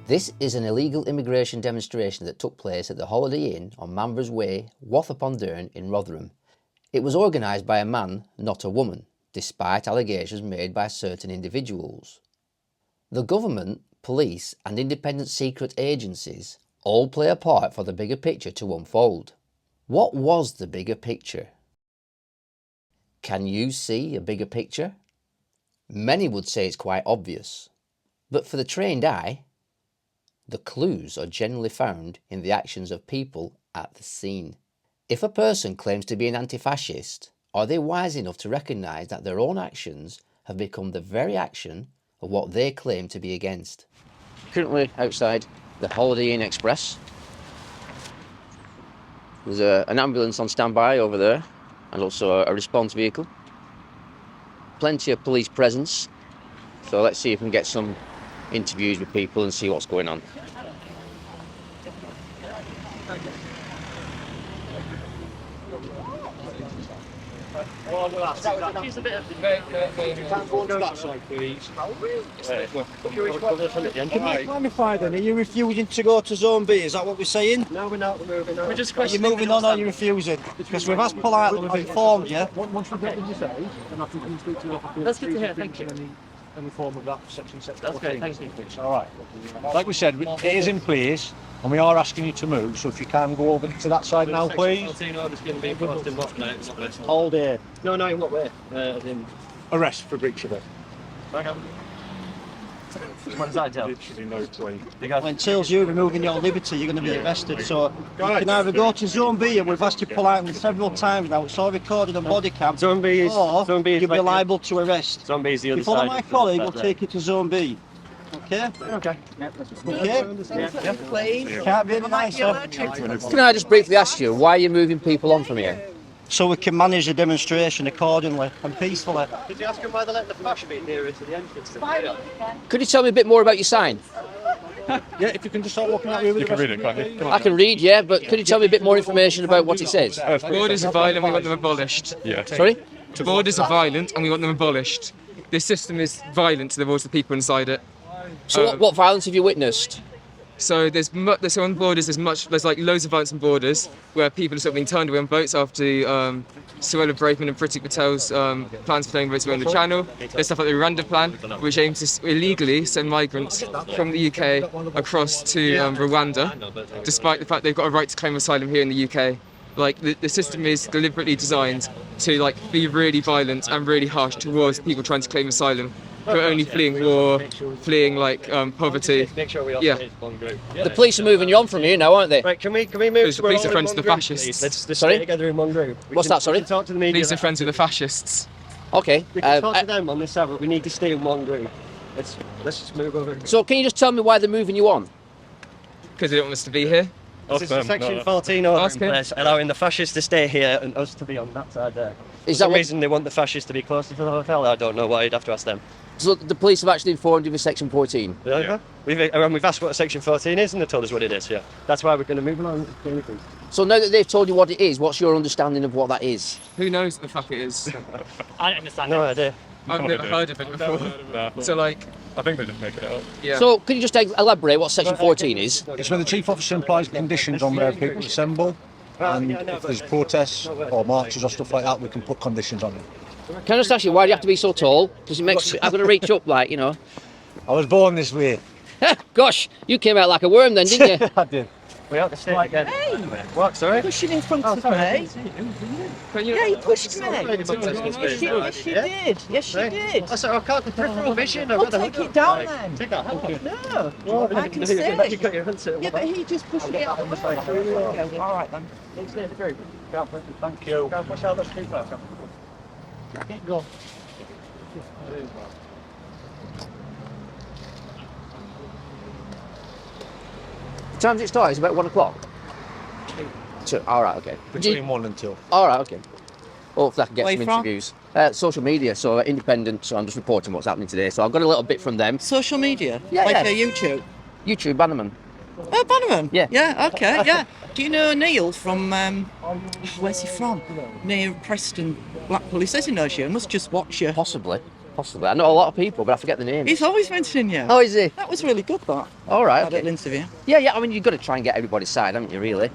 This is an illegal immigration demonstration that took place at the Holiday Inn on Manvers Way, Wath-upon-Dearne in Rotherham. It was organised by a man, not a woman, despite allegations made by certain individuals. The government, police and independent secret agencies all play a part for the bigger picture to unfold. What was the bigger picture? Can you see a bigger picture? Many would say it's quite obvious, but for the trained eye, the clues are generally found in the actions of people at the scene. If a person claims to be an anti-fascist, are they wise enough to recognise that their own actions have become the very action of what they claim to be against? Currently outside the Holiday Inn Express. There's an ambulance on standby over there and also a response vehicle. Plenty of police presence, so let's see if we can get some interviews with people and see what's going on. Clarify then, are you refusing to go to Zone B? Is that what we're saying? No, we're not. We're moving on. Are you moving on or are you refusing? Because we've asked politely, we've informed you. Once we get what you say, then I think we can speak to the officer. That's good to hear, thank you. Any form of that section 7. That's great, thank you. All right. Like we said, it is in place, and we are asking you to move. So if you can go over to that side now, please. All day. No, in what way? Arrest for breach of it. What does that tell? Literally no point. When it tells you removing your liberty, you're going to be arrested. So you can either go to Zone B, and we've asked you politely several times now, it's all recorded on body cam, Zone B is. or Zone B is you'll be like liable to arrest. Zone B is the other If you follow side. my colleague, we'll take you to Zone B. Okay? Okay. Okay? Please. Can't be any nicer. Can I just briefly ask you, why are you moving people on from here? So we can manage the demonstration accordingly and peacefully. Did you ask him why they let the flash a bit nearer to the entrance? Could you tell me a bit more about your sign? Yeah, if you can just start walking out here with the rest. You can read it, can't you? I can read, yeah, but could you tell me a bit more information about what it says? Borders are violent, we want them abolished. Yeah. Sorry? Borders are violent and we want them abolished. This system is violent towards the people inside it. So what violence have you witnessed? So there's on borders, there's like loads of violence on borders where people are sort of being turned away on boats after Suella Braverman and Priti Patel's plans for turning boats away on the channel. There's stuff like the Rwanda plan, which aims to illegally send migrants from the UK across to Rwanda, despite the fact they've got a right to claim asylum here in the UK. Like the system is deliberately designed to like be really violent and really harsh towards people trying to claim asylum, who are only fleeing war, fleeing like poverty. Make sure we all Yeah. stay as one group. The police are moving you on from here now, aren't they? Right, can we move Because to the police we're are all in friends one of the group, fascists. please? Let's Sorry? stay together in one group. What's that, sorry? We can talk to the media. These are friends of the fascists. Okay. We can talk to them on this side, but we need to stay in one group. Let's just move over. So can you just tell me why they're moving you on? Because they don't want us to be here. This is section 14 order Ask in him. place, allowing the fascists to stay here and us to be on that side there. For Is some that what, reason they want the fascists to be closer to the hotel? I don't know why, you'd have to ask them. so the police have actually informed you of Section 14? Yeah. We've asked what section 14 is and they told us what it is, yeah. That's why we're going to move along. So now that they've told you what it is, what's your understanding of what that is? Who knows what the fuck it is? I don't understand. No idea. I've never heard of it before. So like, I think they just make it up. yeah. So could you just elaborate what Section 14 is? It's when the chief officer implies conditions on where people assemble, and if there's protests or marches or stuff like that, we can put conditions on it. Can I just ask you, why do you have to be so tall? Because it makes, I've got to reach up like, you know. I was born this way. Gosh, you came out like a worm then, didn't you? I did. We have to stay again. What, sorry? Pushing in front of me. Yeah, you pushed me. Yes, you did. Yes, you did. I said, I can't the peripheral vision. Well, take it down then. Take that. No, I can see. You got your hands up. Yeah, but he just pushed me out of the way. Okay, all right then. Thank you. Go. The time it starts about 1 o'clock. So, all right, okay. Between 1 and 2. All right, okay. Hopefully I can get Where some you from? interviews. Social media, so independent, so I'm just reporting what's happening today. So I've got a little bit from them. Social media? Yeah, like yeah. YouTube? YouTube, BANAMAN. Oh, Bannerman? Yeah. Yeah, okay, yeah. Do you know Neil from, where's he from? Near Preston, Blackpool. He says he knows you. He must just watch you. Possibly. Possibly. I know a lot of people, but I forget the names. He's always mentioning you. Oh, is he? That was really good, that. All right. That Okay. little interview. Yeah. I mean, you've got to try and get everybody's side, haven't you? Really,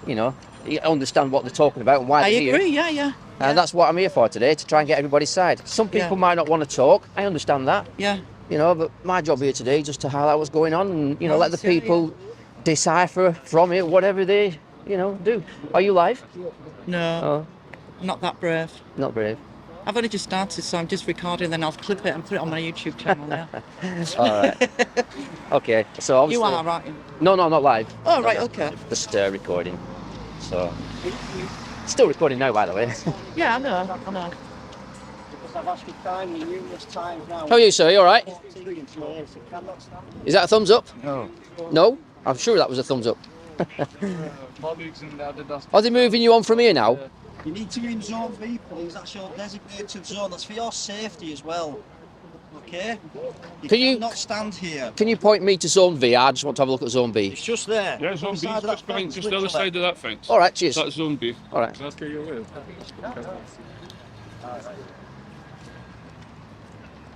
you know, you understand what they're talking about and why I they're here. agree, yeah. And that's what I'm here for today, to try and get everybody's side. Some people might not want to talk. I understand that. Yeah. You know, but my job here today is just to highlight what's going on and, you know, let the Yeah, people decipher from it whatever they, you know, do. Are you live? No, Oh, not that brave. not brave. I've only just started, so I'm just recording, then I'll clip it and put it on my YouTube channel now. All right. Okay. So obviously. You are, right? No, not live. Oh, right, okay. Just recording. So. Still recording now, by the way. Yeah, I know. I've asked you kindly numerous times now. How are you, sir? You all right? Is that a thumbs up? No. No? I'm sure that was a thumbs up. Are they moving you on from here now? You need to be in zone B, please. That's your designated zone. That's for your safety as well. Okay? Can you- not stand here? Can you point me to zone V? I just want to have a look at zone B. It's just there. Yeah, zone B, Beside that just behind, fence, just the other literally. side of that fence. All right, cheers. That's zone B. All right. That's where you're with.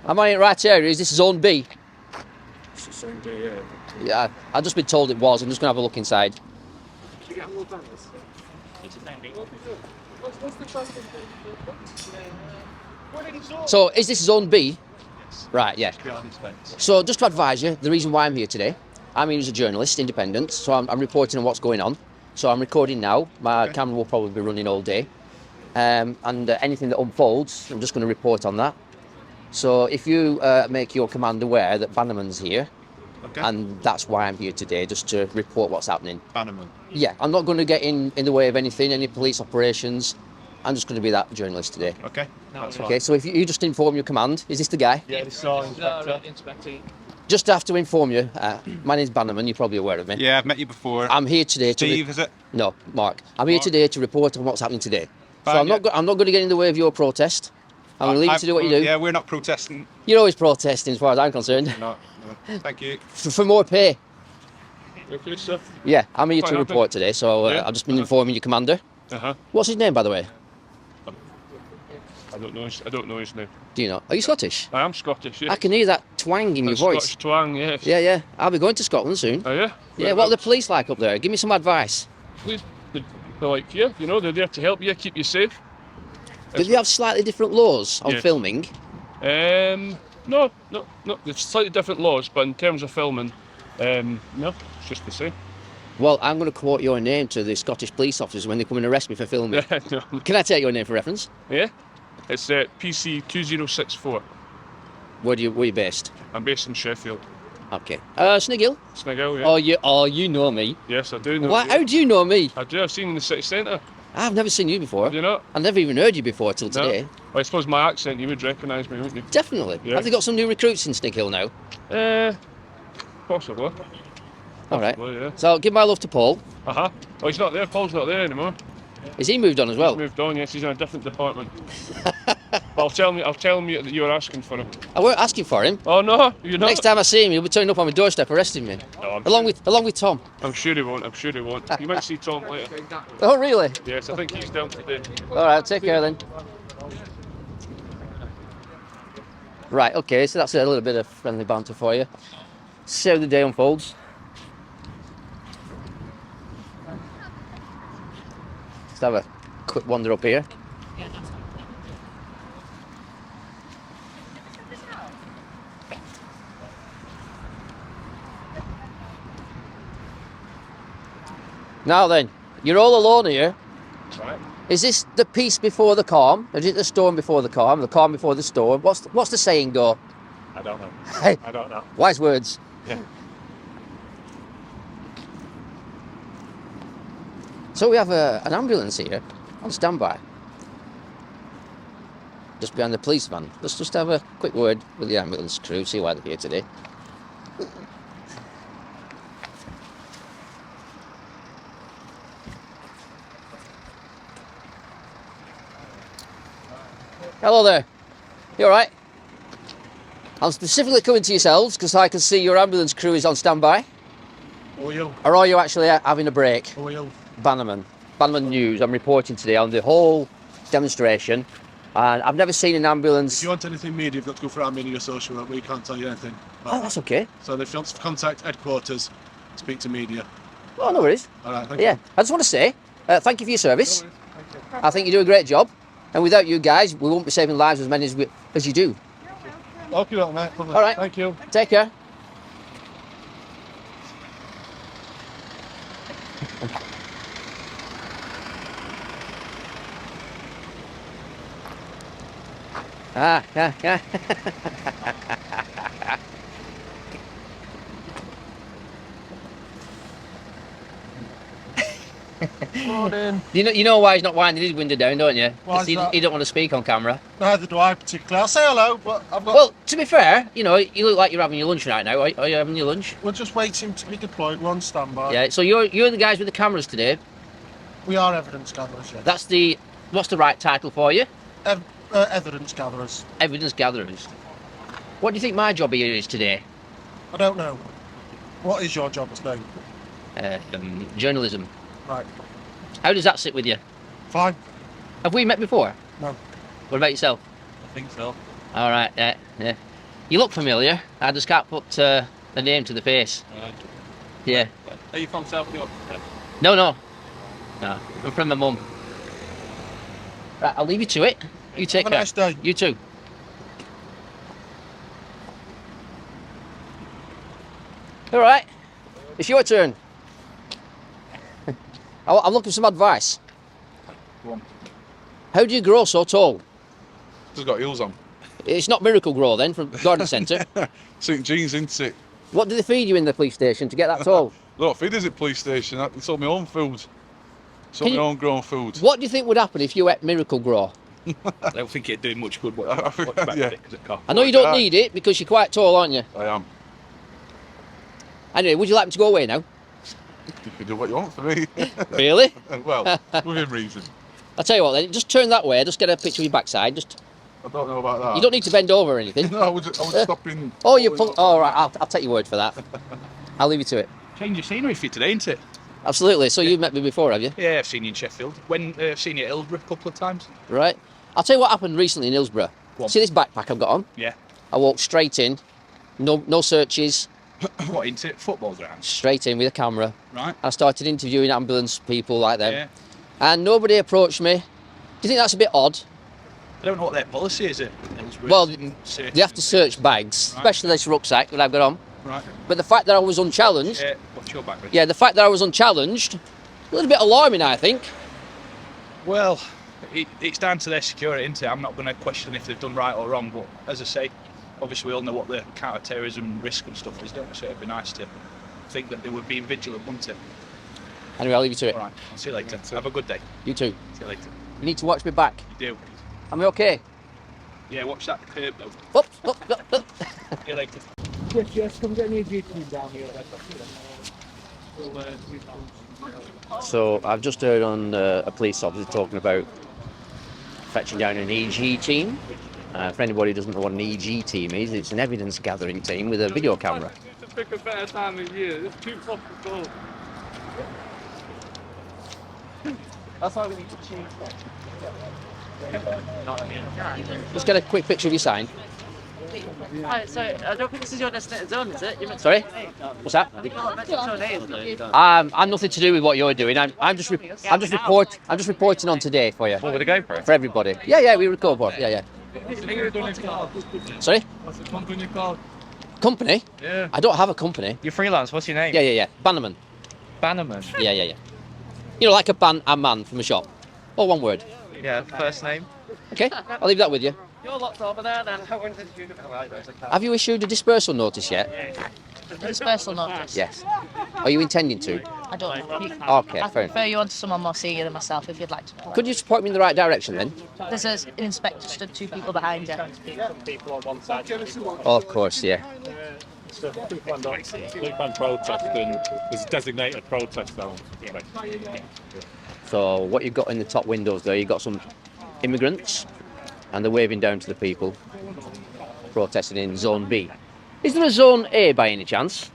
Am I in the right area? Is this zone B? It's zone B, yeah. Yeah, I've just been told it was. I'm just going to have a look inside. So, is this zone B? Right, yeah. So, just to advise you, the reason why I'm here today, I'm here as a journalist, independent, so I'm reporting on what's going on. So, I'm recording now. My camera will probably be running all day. And anything that unfolds, I'm just going to report on that. So, if you make your command aware that Bannerman's here, Okay. and that's why I'm here today, just to report what's happening. Banaman. Yeah, I'm not going to get in the way of anything, any police operations. I'm just going to be that journalist today. Okay. That's Okay, so if you just inform your command, is this the guy? Yeah, this is Inspector. Just have to inform you, my name's Bannerman, you're probably aware of me. Yeah, I've met you before. I'm here today to... Steve, is it? No, Mark. I'm here Mark. today to report on what's happening today. So Fine, I'm not going to get in the way of your protest. I'm going to leave you to do what you do. Yeah, we're not protesting. You're always protesting as far as I'm concerned. No. Thank you. For more pay. Okay, sir. Yeah, I'm here Quite to happy. report today, so Yeah, I've just been informing your commander. Uh-huh. What's his name, by the way? I don't know his name. Do you know? Are you Scottish? I am Scottish, yeah. I can hear that twang in your voice. Scottish twang, yes. Yeah. I'll be going to Scotland soon. Oh, yeah? Yeah, what are the police like up there? Give me some advice. Please, they're like you, you know, they're there to help you, keep you safe. Do they have slightly different laws on Yes. filming? No, there's slightly different laws, but in terms of filming, no, it's just the same. Well, I'm going to quote your name to the Scottish police officers when they come and arrest me for filming. Yeah, no. Can I take your name for reference? Yeah? It's PC 2064. Where are you based? I'm based in Sheffield. Okay. Sniggill? Sniggill, yeah. You know me. Yes, I do know Why, you. how do you know me? I do, I've seen you in the city centre. I've never seen you before. Have you not? I've never even heard you before till today. No. Well, I suppose my accent, you would recognise me, wouldn't you? Definitely. Yeah. Have they got some new recruits in Sniggill now? Possibly. All right. Well, yeah. So give my love to Paul. Uh-huh. Oh, he's not there, Paul's not there anymore. Is he moved on as well? He's moved on, yes, he's in a different department. But I'll tell him that you were asking for him. I weren't asking for him. Oh no, you're not? Next time I see him, he'll be turning up on my doorstep arresting me. No, I'm Along with Tom. I'm sure he won't, You might see Tom later. Oh, really? Yes, I think he's down today. All right, take care then. Right, okay, so that's a little bit of friendly banter for you. See how the day unfolds. Let's have a quick wander up here. Now then, you're all alone here. Right. Is this the peace before the calm? Is it the storm before the calm before the storm? What's the saying go? I don't know. Hey, I don't know. wise words. Yeah. So we have an ambulance here on standby. Just behind the police van. Let's just have a quick word with the ambulance crew, see why they're here today. Hello there. You alright? I'm specifically coming to yourselves because I can see your ambulance crew is on standby. Oil. Or are you actually having a break? Oil. Bannerman News. I'm reporting today on the whole demonstration And I've never seen an ambulance. If you want anything media, you've got to go for our media social work. We can't tell you anything. Oh, that's okay. So if you want to contact headquarters, speak to media. Oh, no worries. All right, thank Yeah, you. I just want to say thank you for your service. I think you do a great job. And without you guys, we won't be saving lives as many as you do. Okay, mate. All right. Thank you. Take care. Yeah. Morning. You know why he's not winding his window down, don't you? Why 'Cause is that? he don't want to speak on camera. Neither do I particularly. I'll say hello, but I've got... Well, to be fair, you look like you're having your lunch right now. Are you having your lunch? We're just waiting to be deployed. We're on standby. Yeah. So you're the guys with the cameras today. We are evidence gatherers, yes. What's the right title for you? Evidence gatherers. Evidence gatherers. What do you think my job here is today? I don't know. What is your job today? Journalism. Right. How does that sit with you? Fine. Have we met before? No. What about yourself? I think so. All right. Yeah. You look familiar. I just can't put a name to the face. Yeah. Are you from South Yorkshire? No. I'm from my mum. Right, I'll leave you to it. You take Have a care. nice day. You too. All right. It's your turn. I'm looking for some advice. Go on. How do you grow so tall? Just got heels on. It's not Miracle Grow then from Garden Centre. St Jeans, isn't it? What do they feed you in the police station to get that tall? Look, feed us at police station. It's all my own food. It's all Can my you- own grown food. What do you think would happen if you ate Miracle Grow? I don't think it'd do much good. Yeah. I know you don't need it because you're quite tall, aren't you? I am. Anyway, would you like me to go away now? You can do what you want for me. Really? Well, within reason. I'll tell you what then, just turn that way, just get a picture of your backside. Just I don't know about that. You don't need to bend over or anything. No, I was stopping. Oh, you pull. Oh, right, I'll take your word for that. I'll leave you to it. Change of scenery for you today, ain't it? Absolutely. So you've met me before, have you? Yeah, I've seen you in Sheffield. I've seen you at Hillsborough a couple of times. Right. I'll tell you what happened recently in Hillsborough. Go on. See this backpack I've got on? Yeah. I walked straight in, no searches, What, into football grounds? straight in with a camera. Right. I started interviewing ambulance people like them, Yeah. and nobody approached me. Do you think that's a bit odd? I don't know what their policy is at Hillsborough. Well, Didn't say- they have to search bags, Right. especially this rucksack that I've got on. Right. But the fact that I was unchallenged, Yeah. What's your background? yeah, the fact that I was unchallenged, a little bit alarming, I think. Well, it's down to their security, isn't it? I'm not going to question if they've done right or wrong, but as I say, obviously we all know what the counter-terrorism risk and stuff is, don't we? So it'd be nice to think that they would be vigilant, wouldn't it? Anyway, I'll leave you to it. All right, I'll see you later. Have a good day. You too. See you later. You need to watch me back. You do. Am I okay? Yeah, watch that curb though. Up. See you later. Yes, come get me a GT down here. So I've just heard on a police officer talking about fetching down an EG team. For anybody who doesn't know what an EG team is, it's an evidence gathering team with a video camera. To pick a better time of year. It's too hot to go. That's why we need to change that. Just get a quick picture of your sign. So I don't think this is your designated zone, is it? Sorry? What's that? I'm nothing to do with what you're doing. I'm just reporting on today for you. What would I go for? For everybody. Yeah, we record for. Yeah. Sorry? What's the company called? Company? Yeah. I don't have a company. You're freelance. What's your name? Yeah. Banaman. Bannerman. Yeah. You know, like a man from a shop. All one word. Yeah. First name. Okay, I'll leave that with you. You're locked over there then. Have you issued a dispersal notice yet? Dispersal notice. Yes. Are you intending to? I don't know. Okay, I fair enough. prefer you on to someone more senior than myself if you'd like to know. Could you just point me in the right direction then? There's an inspector stood 2 people behind you. People on one side. Oh, of course, yeah. It's a Blue protest and there's a designated protest zone. So what you've got in the top windows there, you've got some immigrants and they're waving down to the people protesting in Zone B. Is there a Zone A by any chance?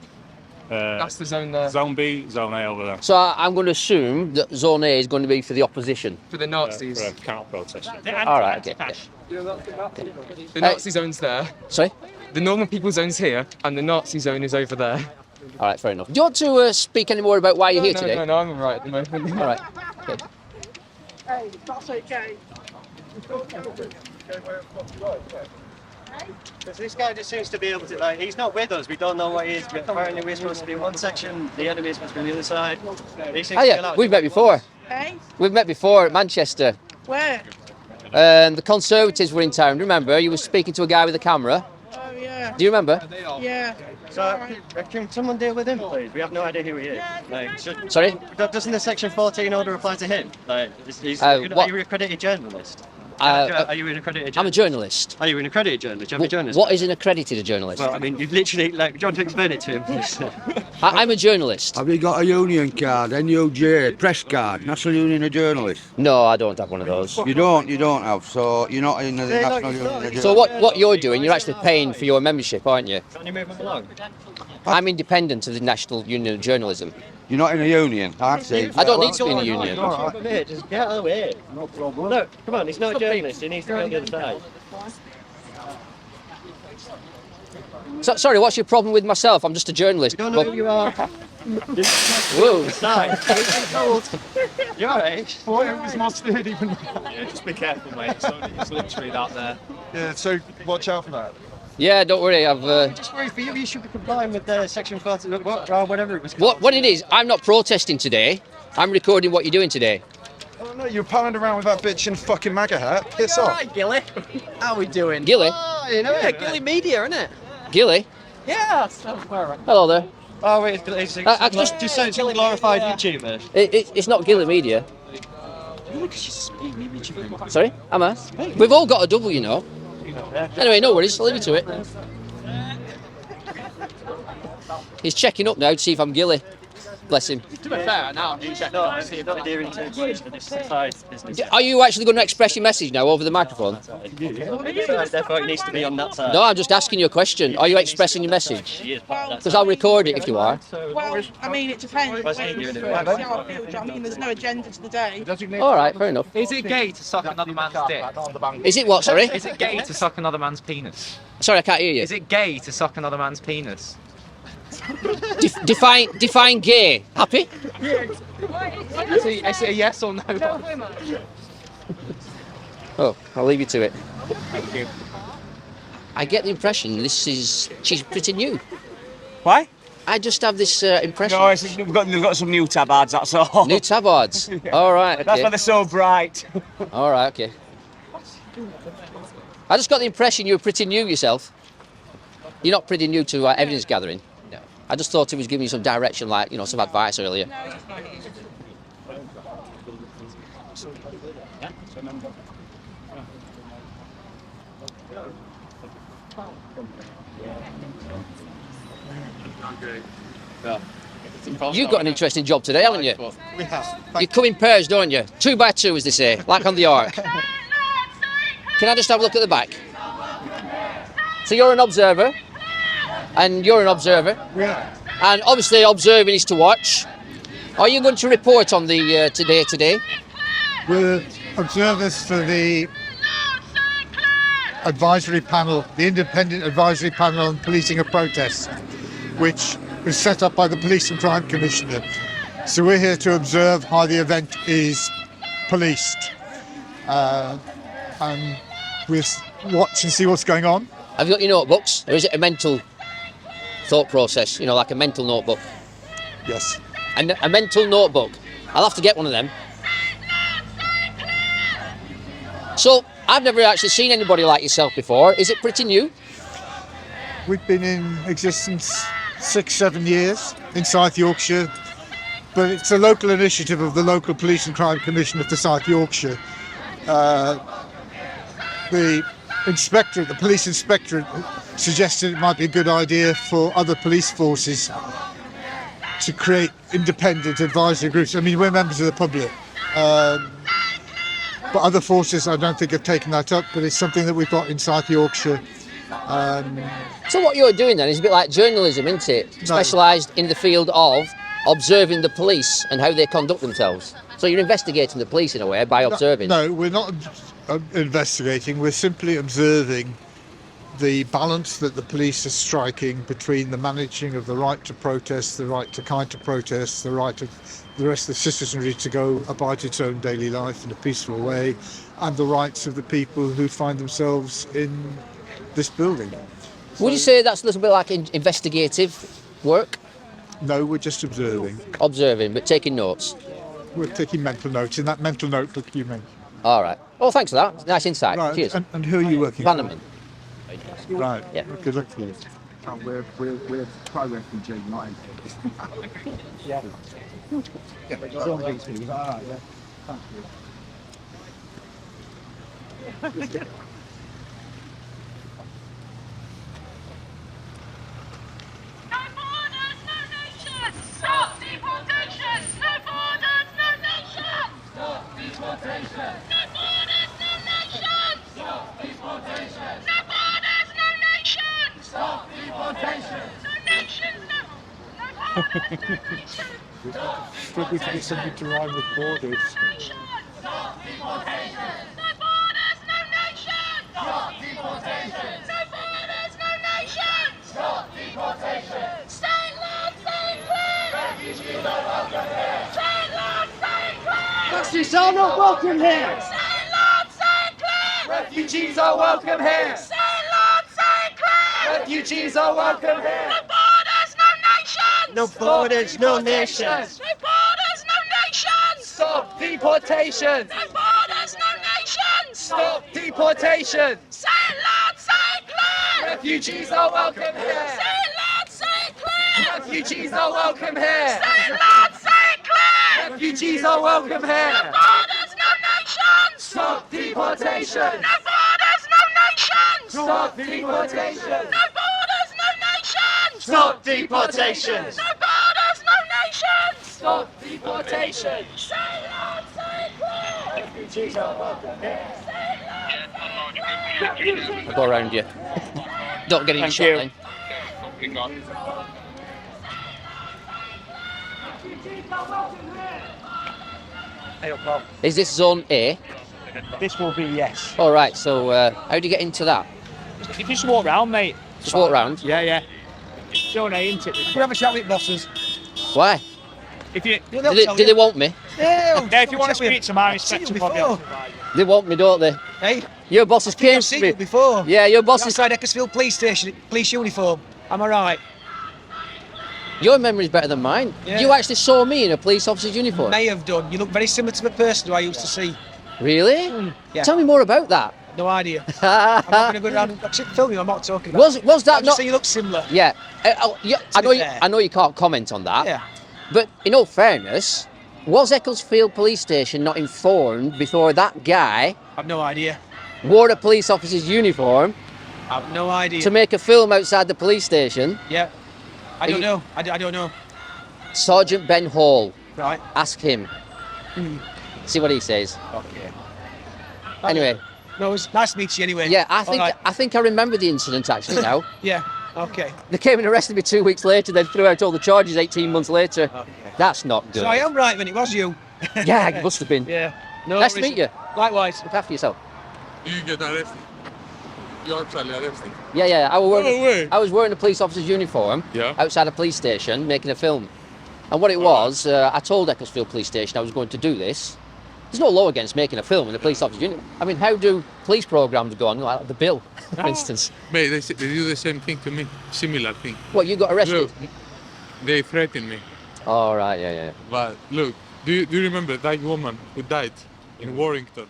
That's the zone there. Zone B, Zone A over there. So I'm going to assume that Zone A is going to be for the opposition. For the Nazis. For a counter protest. All right, okay. The Nazi zone's there. Sorry? The normal people zone's here, and the Nazi zone is over there. All right, fair enough. Do you want to speak any more about why you're here today? No, I'm all right at the moment. All right. Okay. Hey, that's okay. Because this guy just seems to be able to, like, he's not with us, we don't know what he is. Apparently we're supposed to be in one section, the enemy is supposed to be on the other side. He seems Oh to be yeah, allowed- we've met before. Hey, We've met before at Manchester. where? The Conservatives were in town. Remember, you were speaking to a guy with a camera. Oh, yeah. Do you remember? Yeah. So, can someone deal with him, please? We have no idea who he is. Like, Sorry? doesn't the Section 14 order apply to him? Like, what? are you an accredited journalist? Are you an accredited journalist? I'm a journalist. Are you an accredited journalist? Do you have a journalist? What is an accredited journalist? Well, I mean, you've literally, like, do you want to explain it to him, please? I'm a journalist. Have you got a union card, NUJ, press card, National Union of Journalists? No, I don't have one of those. You don't have, so you're not in the National Union of Journalists. So what you're doing, you're actually paying for your membership, aren't you? Can you move him along? I'm independent of the National Union of Journalism. You're not in a union, I'd say. I don't need to be in a union. Mate, just get out of the way. No problem. Look, come on, he's not a journalist, he needs to be on the other side. So, sorry, what's your problem with myself? I'm just a journalist. You don't know who you are. Whoa. You're alright. Thought it was more sturdy than Yeah, just be careful, mate. It's literally that there. Yeah, so watch out for that. Yeah, don't worry. I've. Just worry for you, you should be complying with Section 14, whatever it was called. What it is? I'm not protesting today. I'm recording what you're doing today. Oh no, you're pounding around with that bitch in fucking MAGA hat. Piss off. Alright, Gilly. How we doing? Gilly. Oh, you know Yeah, it. Gilly Media, innit? Gilly. Yeah, that's where I'm. Hello there. Oh wait, it's I just- so it's a glorified YouTuber. It's not Gilly Media. Sorry, am I? We've all got a double, you know. Anyway, no worries. I'll leave you to it. He's checking up now to see if I'm Gilly. Bless him. To be fair, now he's checking No, out. you're not adhering to this side business. Are you actually going to express your message now over the microphone? Therefore, it needs to be on that side. No, I'm just asking you a question. Are you expressing your message? Because I'll record it if you are. Well, I mean, it depends. What's he doing? See how I feel, do you know what I mean? There's no agenda to the day. All right, fair enough. Is it gay to suck another man's dick? Is it what, sorry? Is it gay to suck another man's penis? Sorry, I can't hear you. Is it gay to suck another man's penis? Define gay. Happy? Is it a yes or no? Oh, I'll leave you to it. Thank you. I get the impression she's pretty new. Why? I just have this impression. No, we've got some new tabards, that's all. New tabards. All right, okay. That's why they're so bright. All right, okay. I just got the impression you were pretty new yourself. You're not pretty new to evidence gathering. No. I just thought he was giving you some direction, like, you know, some advice earlier. You've got an interesting job today, haven't you? We have. You come in pairs, don't you? 2 by 2, as they say, like on the Ark. Can I just have a look at the back? So you're an observer, and you're an observer, Yeah. and obviously observing is to watch. Are you going to report on the today? We're observers for the advisory panel, the independent advisory panel on policing a protest, which was set up by the Police and Crime Commissioner. So we're here to observe how the event is policed, and we'll watch and see what's going on. Have you got your notebooks, or is it a mental thought process? You know, like a mental notebook. Yes. And a mental notebook. I'll have to get one of them. So, I've never actually seen anybody like yourself before. Is it pretty new? We've been in existence 6-7 years in South Yorkshire, but it's a local initiative of the local Police and Crime Commission for South Yorkshire. The police inspectorate suggested it might be a good idea for other police forces to create independent advisory groups. I mean, we're members of the public, but other forces I don't think have taken that up, but it's something that we've got in South Yorkshire, So what you're doing then is a bit like journalism, isn't it? Specialised in the field of observing the police and how they conduct themselves. So you're investigating the police in a way by observing. No, we're not investigating. We're simply observing the balance that the police are striking between the managing of the right to protest, the right to counter-protest, the right of the rest of the citizenry to go about its own daily life in a peaceful way, and the rights of the people who find themselves in this building. Would you say that's a little bit like investigative work? No, we're just observing. Observing, but taking notes. We're taking mental notes in that mental notebook you mentioned. All right. Well, thanks for that. Nice insight. Right. Cheers. And who are you working BANAMAN. for? Right. Yeah. Good luck to you. We're pro-refugee, not Yeah. Stop deportation! No borders, no nation! Stop deportation! No borders, no nation! Stop deportation! No borders, no nation! Stop deportation! No nations, no borders, no nation! Struggle to get something to rhyme with borders. Stop deportation! No borders, no nation! Stop deportation! No borders, no nation! Stop deportation! Stay loud, stay clear! Refugees are welcome here! Stay loud, stay clear! Fascists are not welcome here! Stay loud, stay clear! Refugees are welcome here! Stay loud, stay clear! Refugees are welcome here! No borders, no nations! No borders, no nations! No borders, no nations! Stop deportation! No borders, no nations! Stop deportation! Say it loud, say it clear! Refugees are welcome here! Say it loud, say it clear! Refugees are welcome here! Say it loud, say it clear! Refugees are welcome here! No borders, no nations! Stop deportation! No borders, no nations! Stop deportation! No borders, no nations! Stop deportation! No borders, no nations! Stop deportation! Say it loud, say it clear! Refugees are welcome here! Say it loud, say it clear! I'll go around you. Don't get in Thank shot you. then. Hey up, Bob. Is this zone A? This will be yes. All right. So how do you get into that? If you just walk round, mate. Just walk round. Yeah, yeah. Zone A, isn't it? We have a chat with bosses. Why? If you, Do they want me? Yeah, if you want to speak to my inspector, before. They want me, don't they? Hey, Your bosses came I've to seen me. you before. Yeah, your bosses. Outside Ecclesfield Police Station, police uniform. Am I right? Your memory's better than mine. Yeah. You actually saw me in a police officer's uniform. May have done. You look very similar to the person who I used to see. Really? Yeah. Tell me more about that. No idea. I'm not going to go around and film you. I'm not talking about. Was that I'm just not? saying you look similar. Yeah. be fair. I know you can't comment on that. Yeah. But in all fairness, was Ecclesfield Police Station not informed before that guy I've no idea. wore a police officer's uniform I've no idea. to make a film outside the police station? Yeah. I don't know. I don't know. Sergeant Ben Hall. Right. Ask him. See what he says. Okay. Anyway. No, it was nice to meet you anyway. Yeah, All right. I think I remember the incident actually now. Yeah. Okay. They came and arrested me 2 weeks later, then threw out all the charges 18 months later. Okay. That's not good. So I am right then. It was you. Yeah, it must have been. Yeah. No. Nice to worries. meet you. Likewise. Look after yourself. You get arrested. You actually arrested. Yeah. I way. was wearing a police officer's uniform Yeah. outside a police station making a film. And what it was, I told Ecclesfield Police Station I was going to do this. There's no law against making a film in a police officer's uniform. I mean, how do police programmes go on? Like The Bill, for instance. Mate, they do the same thing to me. Similar thing. What, you got arrested? Look, they threatened me. All right, yeah. But look, do you remember that woman who died in Warrington?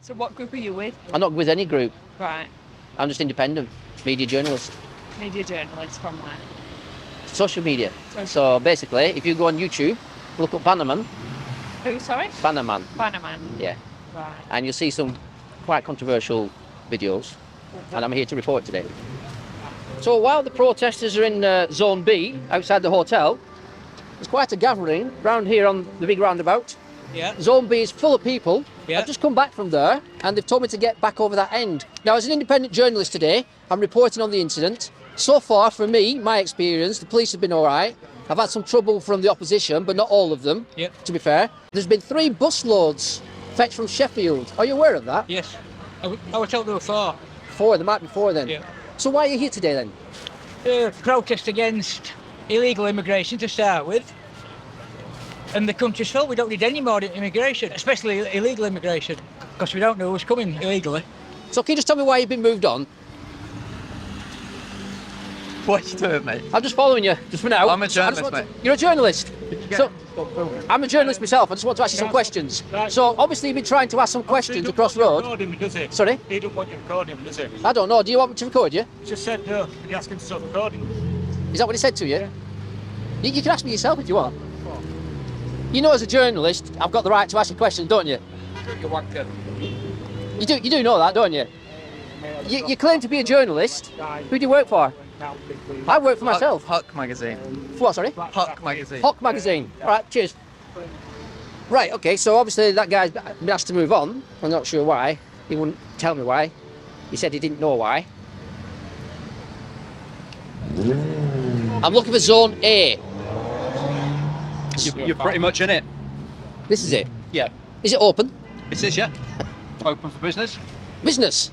So what group are you with? I'm not with any group. Right. I'm just independent, media journalist. Media journalist from where? Social media. So basically, if you go on YouTube, look up BANAMAN. Who, sorry? BANAMAN. BANAMAN. Yeah. Right. And you'll see some quite controversial videos. And I'm here to report today. So while the protesters are in Zone B, outside the hotel, there's quite a gathering round here on the big roundabout. Yeah. Zone B is full of people I've just come back from there, and they've told me to get back over that end. Now, as an independent journalist today, I'm reporting on the incident. So far, for me, my experience, the police have been all right. I've had some trouble from the opposition, but not all of them, to be fair. There's been 3 busloads fetched from Sheffield. Are you aware of that? Yes. I was told there were 4. 4, there might be 4 then. Yeah. So why are you here today then? Protest against illegal immigration to start with. And the country's full, we don't need any more immigration, especially illegal immigration, because we don't know who's coming illegally. So can you just tell me why you've been moved on? What are you doing, mate? I'm just following you, just for now. I'm a journalist, mate. You're a journalist? So, I'm a journalist myself, I just want to ask you some questions. So, obviously you've been trying to ask some questions across the road. Sorry? He don't want you recording him, does he? I don't know, do you want me to record you? He just said no, and he asked him to stop recording. Is that what he said to you? Yeah. You can ask me yourself if you want. You know, as a journalist, I've got the right to ask you questions, don't you? You wanker. You do know that, don't you? You claim to be a journalist. Who do you work for? I work for myself. HOG magazine. For what, sorry? HOG magazine. HOG magazine. All right, cheers. Right, okay, so obviously that guy's been asked to move on. I'm not sure why. He wouldn't tell me why. He said he didn't know why. I'm looking for Zone A. You're pretty much in it. This is it? Yeah. Is it open? It is, yeah. Open for business. Business?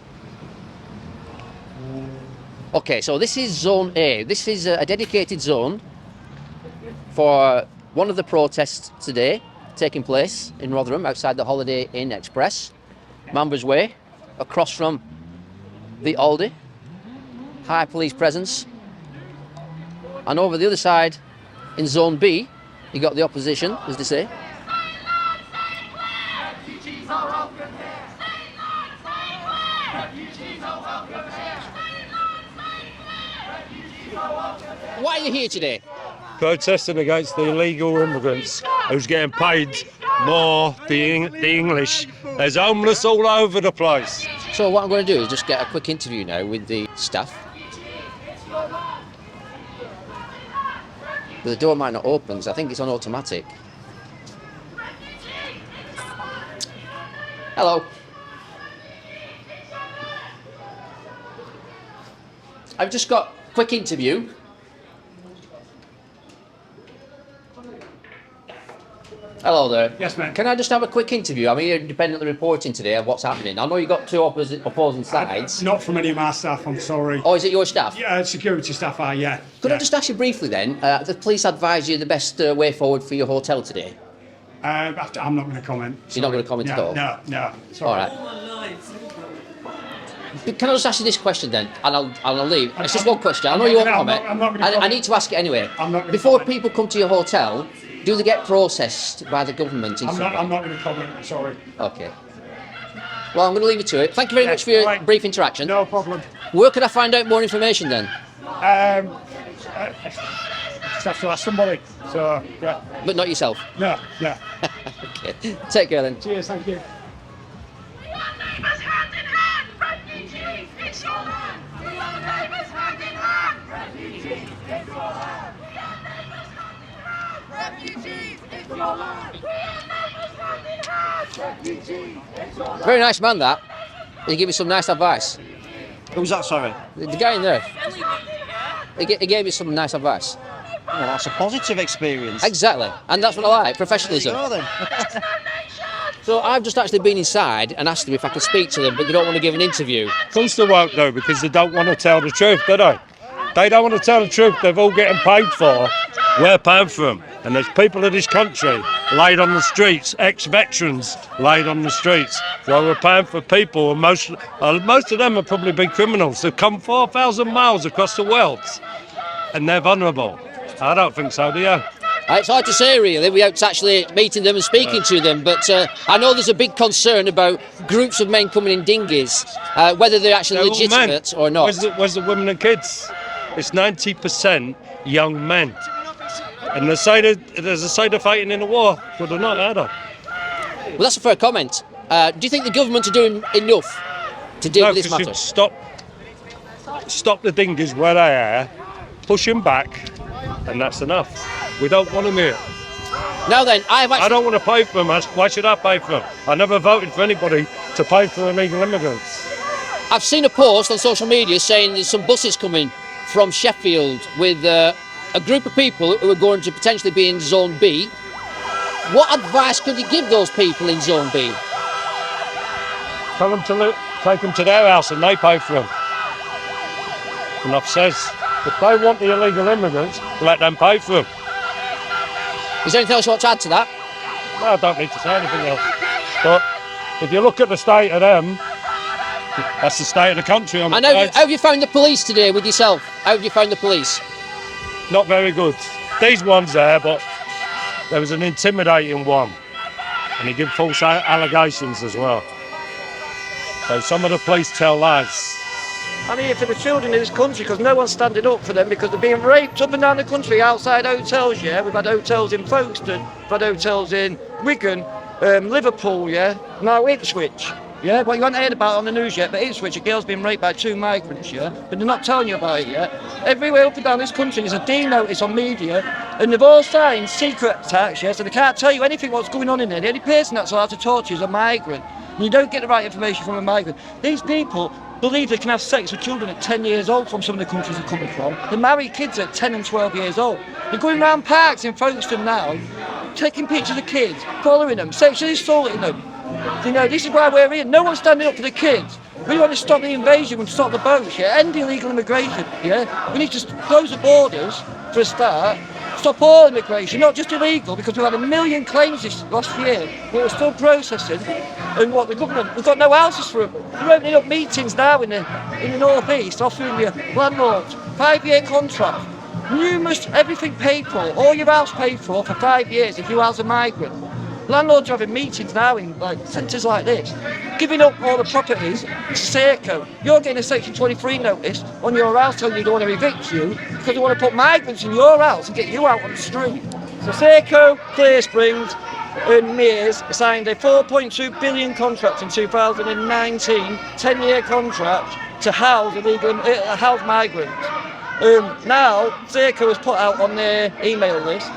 Okay, so this is Zone A. This is a dedicated zone for one of the protests today taking place in Rotherham outside the Holiday Inn Express, Manvers Way, across from the Aldi. High police presence. And over the other side, in Zone B, you got the opposition, as they say. Why are you here today? Protesting against the illegal immigrants who's getting paid more than the English. There's homeless all over the place. So what I'm going to do is just get a quick interview now with the staff. But the door might not open, so I think it's on automatic. Hello. I've just got a quick interview. Hello there. Yes, ma'am. Can I just have a quick interview? I'm here independently reporting today of what's happening. I know you've got 2 opposing sides. Not from any of my staff, I'm sorry. Oh, is it your staff? Yeah, security staff are, yeah. Could I just ask you briefly then, the police advise you the best way forward for your hotel today? I'm not going to comment. You're not going to comment at all? No. Sorry. All right. Can I just ask you this question then, and I'll leave. It's just one question. I know you won't comment. I'm not going to comment. I need to ask it anyway. I'm not going to Before comment. people come to your hotel, do they get processed by the government? I'm not going to comment, sorry. Okay. Well, I'm going to leave you to it. Thank you very much for your brief interaction. No problem. Where could I find out more information then? Just have to ask somebody, so, yeah. But not yourself? No. Okay. Take care then. Cheers, thank you. Very nice man, that. He gave me some nice advice. Who's that, sorry? The guy in there. He gave me some nice advice. Well, that's a positive experience. Exactly. And that's what I like, professionalism. There you go, then. So I've just actually been inside and asked them if I could speak to them, but they don't want to give an interview. Of course they won't though, because they don't want to tell the truth, do they? They don't want to tell the truth. They're all getting paid for. We're paying for them. And there's people of this country laid on the streets, ex-veterans laid on the streets. While we're paying for people, and most of them have probably been criminals. They've come 4,000 miles across the world, and they're vulnerable. I don't think so, do you? It's hard to say really without actually meeting them and speaking to them, but I know there's a big concern about groups of men coming in dinghies, whether they're actually They're all legitimate men. or not. Where's the women and kids? It's 90% young men. And there's a side of fighting in the war, but they're not, are they? Well, that's a fair comment. Do you think the government are doing enough to deal with this No, 'cause matter? you stop the dinghies where they are, push them back, and that's enough. We don't want them here. Now then, I don't want to pay for them. Why should I pay for them? I never voted for anybody to pay for illegal immigrants. I've seen a post on social media saying there's some buses coming from Sheffield with a group of people who are going to potentially be in Zone B. What advice could you give those people in Zone B? Tell them to take them to their house and they pay for them. And I've said, if they want the illegal immigrants, let them pay for them. Is there anything else you want to add to that? No, I don't need to say anything else. But if you look at the state of them, that's the state of the country. And how have you found the police today with yourself? How have you found the police? Not very good. These ones there, but there was an intimidating one. And he gave false allegations as well. So some of the police tell lies. I'm here for the children in this country because no one's standing up for them because they're being raped up and down the country outside hotels, yeah? We've had hotels in Folkestone, we've had hotels in Wigan, Liverpool, yeah? Now Ipswich, yeah? Well, you haven't heard about it on the news yet, but Ipswich, a girl's been raped by 2 migrants, yeah? But they're not telling you about it yet. Everywhere up and down this country there's a D notice on media and they've all signed secret attacks, yeah? So they can't tell you anything what's going on in there. The only person that's allowed to talk to you is a migrant. And you don't get the right information from a migrant. These people believe they can have sex with children at 10 years old from some of the countries they're coming from. They marry kids at 10 and 12 years old. They're going around parks in Folkestone now, taking pictures of kids, following them, sexually assaulting them. You know, this is why we're here. No one's standing up for the kids. We want to stop the invasion and stop the boats, yeah? End illegal immigration, yeah? We need to close the borders for a start. Stop all immigration, not just illegal, because we've had 1 million claims this last year, but we're still processing. And what the government, we've got no houses for them. They're opening up meetings now in the North East, offering your landlords 5-year contracts, numerous, everything paid for, all your house paid for 5 years if you house a migrant. Landlords are having meetings now in centres like this, giving up all the properties to Serco. You're getting a Section 23 notice on your house telling you they want to evict you because they want to put migrants in your house and get you out on the street. So Serco, Clear Springs and Mears signed a 4.2 billion contract in 2019, 10-year contract to house migrants. Now, Serco has put out on their email list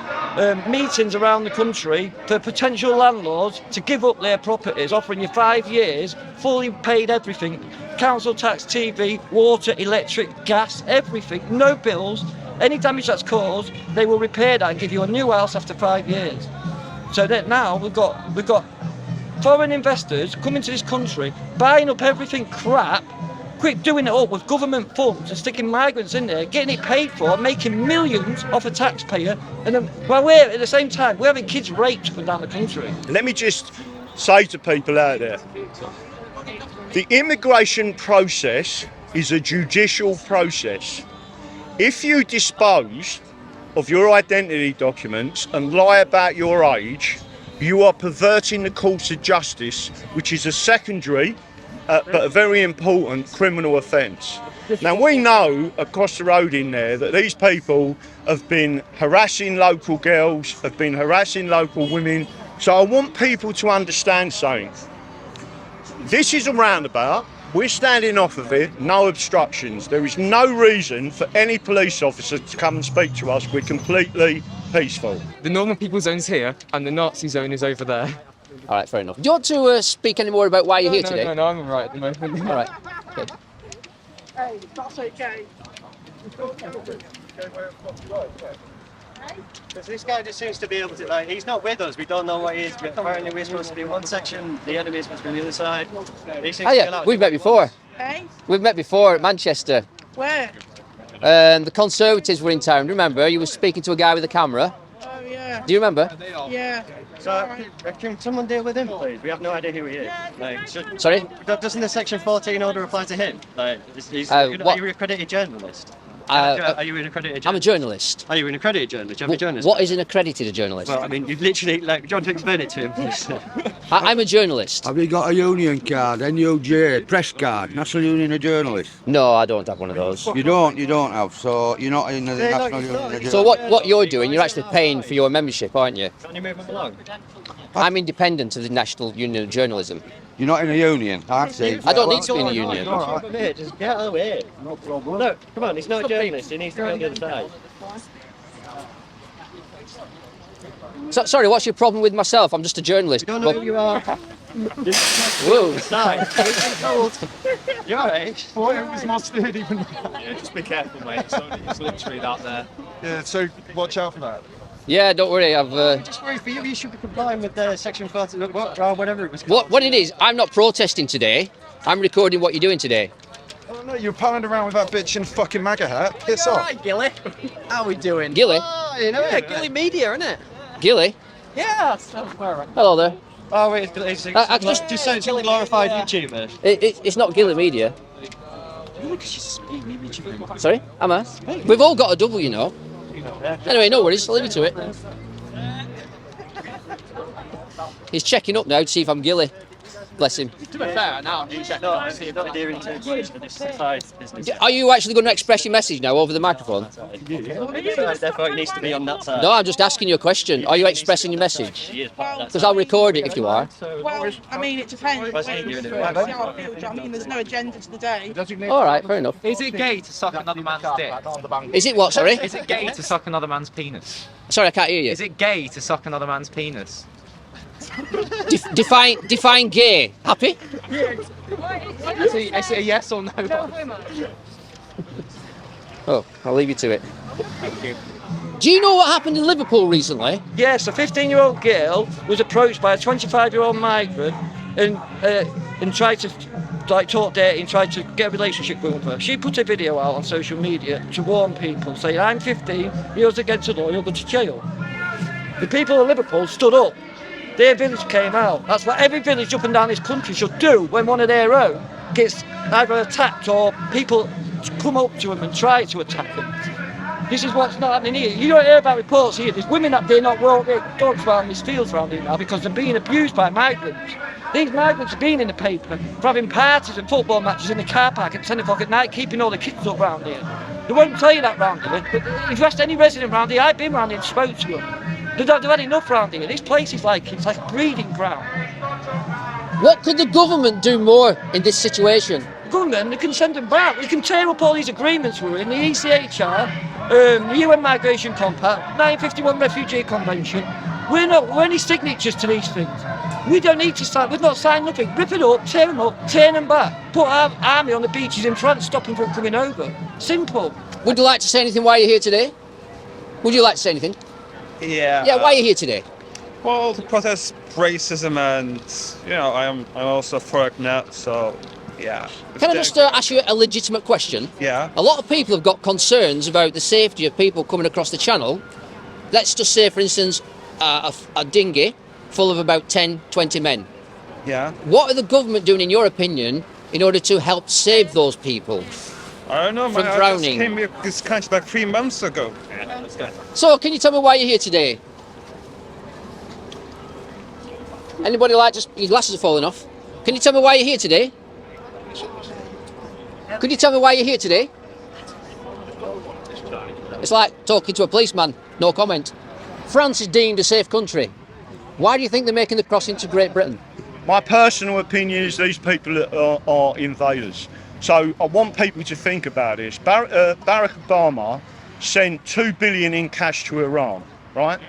meetings around the country for potential landlords to give up their properties, offering you 5 years, fully paid everything, council tax, TV, water, electric, gas, everything, no bills. Any damage that's caused, they will repair that and give you a new house after 5 years. So that now we've got foreign investors coming to this country, buying up everything crap, quick doing it up with government funds and sticking migrants in there, getting it paid for, making millions off a taxpayer, and then while we're at the same time we're having kids raped from down the country. Let me just say to people out there, the immigration process is a judicial process. If you dispose of your identity documents and lie about your age, you are perverting the course of justice, which is a secondary but a very important criminal offence. Now we know across the road in there that these people have been harassing local girls, have been harassing local women. So I want people to understand something. This is a roundabout. We're standing off of it, no obstructions. There is no reason for any police officer to come and speak to us. We're completely peaceful. The normal people zone's here and the Nazi zone is over there. All right, fair enough. Do you want to speak any more about why you're here today? No, I'm all right at the moment. All right. Okay. Hey, that's okay. Because this guy just seems to be able to, he's not with us, we don't know what he is, but apparently we're supposed to be in one section, the enemy is supposed to be on the other side. Oh yeah, we've met before. Hey? We've met before at Manchester. Where? The Conservatives were in town, remember? You were speaking to a guy with a camera. Oh yeah. Do you remember? Yeah. So, can someone deal with him, please? We have no idea who he is. Sorry? Doesn't the Section 14 order apply to him? Are you an accredited journalist? Are you an accredited journalist? I'm a journalist. Are you an accredited journalist? Do you have a journalist? What is an accredited journalist? Well, I mean, you've literally, do you want to explain it to him? I'm a journalist. Have you got a union card, NUJ, press card, National Union of Journalists? No, I don't have one of those. You don't have, so you're not in the National Union of Journalists. So what you're doing, you're actually paying for your membership, aren't you? Can you move him along? I'm independent of the National Union of Journalism. You're not in a union, I see. I don't need to be in a union. Just get away. No problem. No, come on, he's not a journalist, he needs to go on the other side. So, sorry, what's your problem with myself? I'm just a journalist. Don't know who you are. Whoa. You're alright. Well, it was more sturdy than Yeah, just be careful, mate. It's literally that there. Yeah, so watch out for that. Yeah, don't worry. I've. Just worry for you. You should be complying with Section 40, whatever it was. What it is? I'm not protesting today. I'm recording what you're doing today. Oh no, you're palling around with that bitch in a fucking MAGA hat. Piss off. Alright, Gilly. How we doing? Gilly. Oh, you know it. Gilly Media, isn't it? Gilly. Yeah. So far. Hello there. Oh wait, just say it's a glorified YouTuber. It's not Gilly Media. Look, she's a image of him. Sorry, am I? We've all got a double, you know. Anyway, no worries. I'll leave you to it. He's checking up now to see if I'm Gilly. Bless him. To be fair, now you check out and see if adhering to business. Are you actually going to express your message now over the microphone? Therefore, it needs to be on that side. No, I'm just asking you a question. Are you expressing your message? Because I'll record it if you are. Well, I mean, it depends. I mean, there's no agenda to the day. All right, fair enough. Is it gay to suck another man's dick? Is it what, sorry? Is it gay to suck another man's penis? Sorry, I can't hear you. Is it gay to suck another man's penis? Define gay. Happy? Is it a yes or no? Oh, I'll leave you to it. Do you know what happened in Liverpool recently? Yes, a 15-year-old girl was approached by a 25-year-old migrant and tried to talk dirty and tried to get a relationship with her. She put a video out on social media to warn people, saying, I'm 15, you're against the law, you'll go to jail. The people of Liverpool stood up. Their village came out. That's what every village up and down this country should do when one of their own gets either attacked or people come up to them and try to attack them. This is what's not happening here. You don't hear about reports here. There's women that dare not walk their dogs around these fields around here now because they're being abused by migrants. These migrants have been in the paper for having parties and football matches in the car park at 10 o'clock at night, keeping all the kids up round here. They won't tell you that round here, but if you ask any resident round here, I've been round here and spoke to them. They've had enough round here. This place is like, it's like a breeding ground. What could the government do more in this situation? The government, they can send them back. We can tear up all these agreements we're in, the ECHR, the UN Migration Compact, 1951 Refugee Convention. We're not any signatures to these things. We don't need to sign, we've not signed nothing. Rip it up, turn them back. Put our army on the beaches in France, stop them from coming over. Simple. Would you like to say anything while you're here today? Would you like to say anything? Yeah. Yeah, why are you here today? Well, to protest racism and, I'm also for it now, so, yeah. Can I just ask you a legitimate question? Yeah. A lot of people have got concerns about the safety of people coming across the channel. Let's just say, for instance, a dinghy full of about 10, 20 men. Yeah. What are the government doing, in your opinion, in order to help save those people? I don't know, from man. drowning? I just came here this country like 3 months ago. So, can you tell me why you're here today? Anybody your glasses are falling off. Can you tell me why you're here today? Could you tell me why you're here today? It's like talking to a policeman, no comment. France is deemed a safe country. Why do you think they're making the crossing to Great Britain? My personal opinion is these people are invaders. So I want people to think about this. Barack Obama sent $2 billion in cash to Iran, right?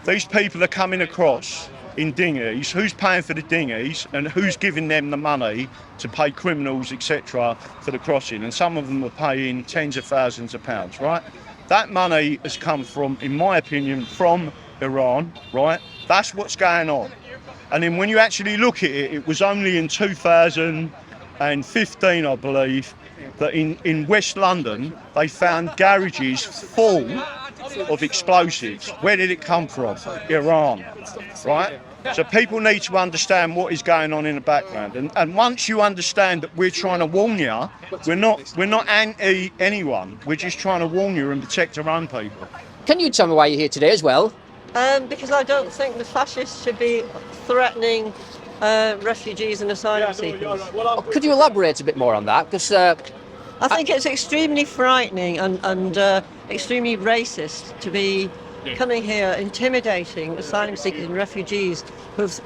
These people are coming across in dinghies. Who's paying for the dinghies and who's giving them the money to pay criminals, etc., for the crossing? And some of them are paying tens of thousands of pounds, right? That money has come from, in my opinion, from Iran, right? That's what's going on. And then when you actually look at it, it was only in 2015, I believe, that in West London, they found garages full of explosives. Where did it come from? Iran, right? So people need to understand what is going on in the background. And once you understand that we're trying to warn you, we're not anti anyone. We're just trying to warn you and protect our own people. Can you tell me why you're here today as well? Because I don't think the fascists should be threatening refugees and asylum seekers. Could you elaborate a bit more on that? Because I think it's extremely frightening and extremely racist to be coming here intimidating asylum seekers and refugees who've,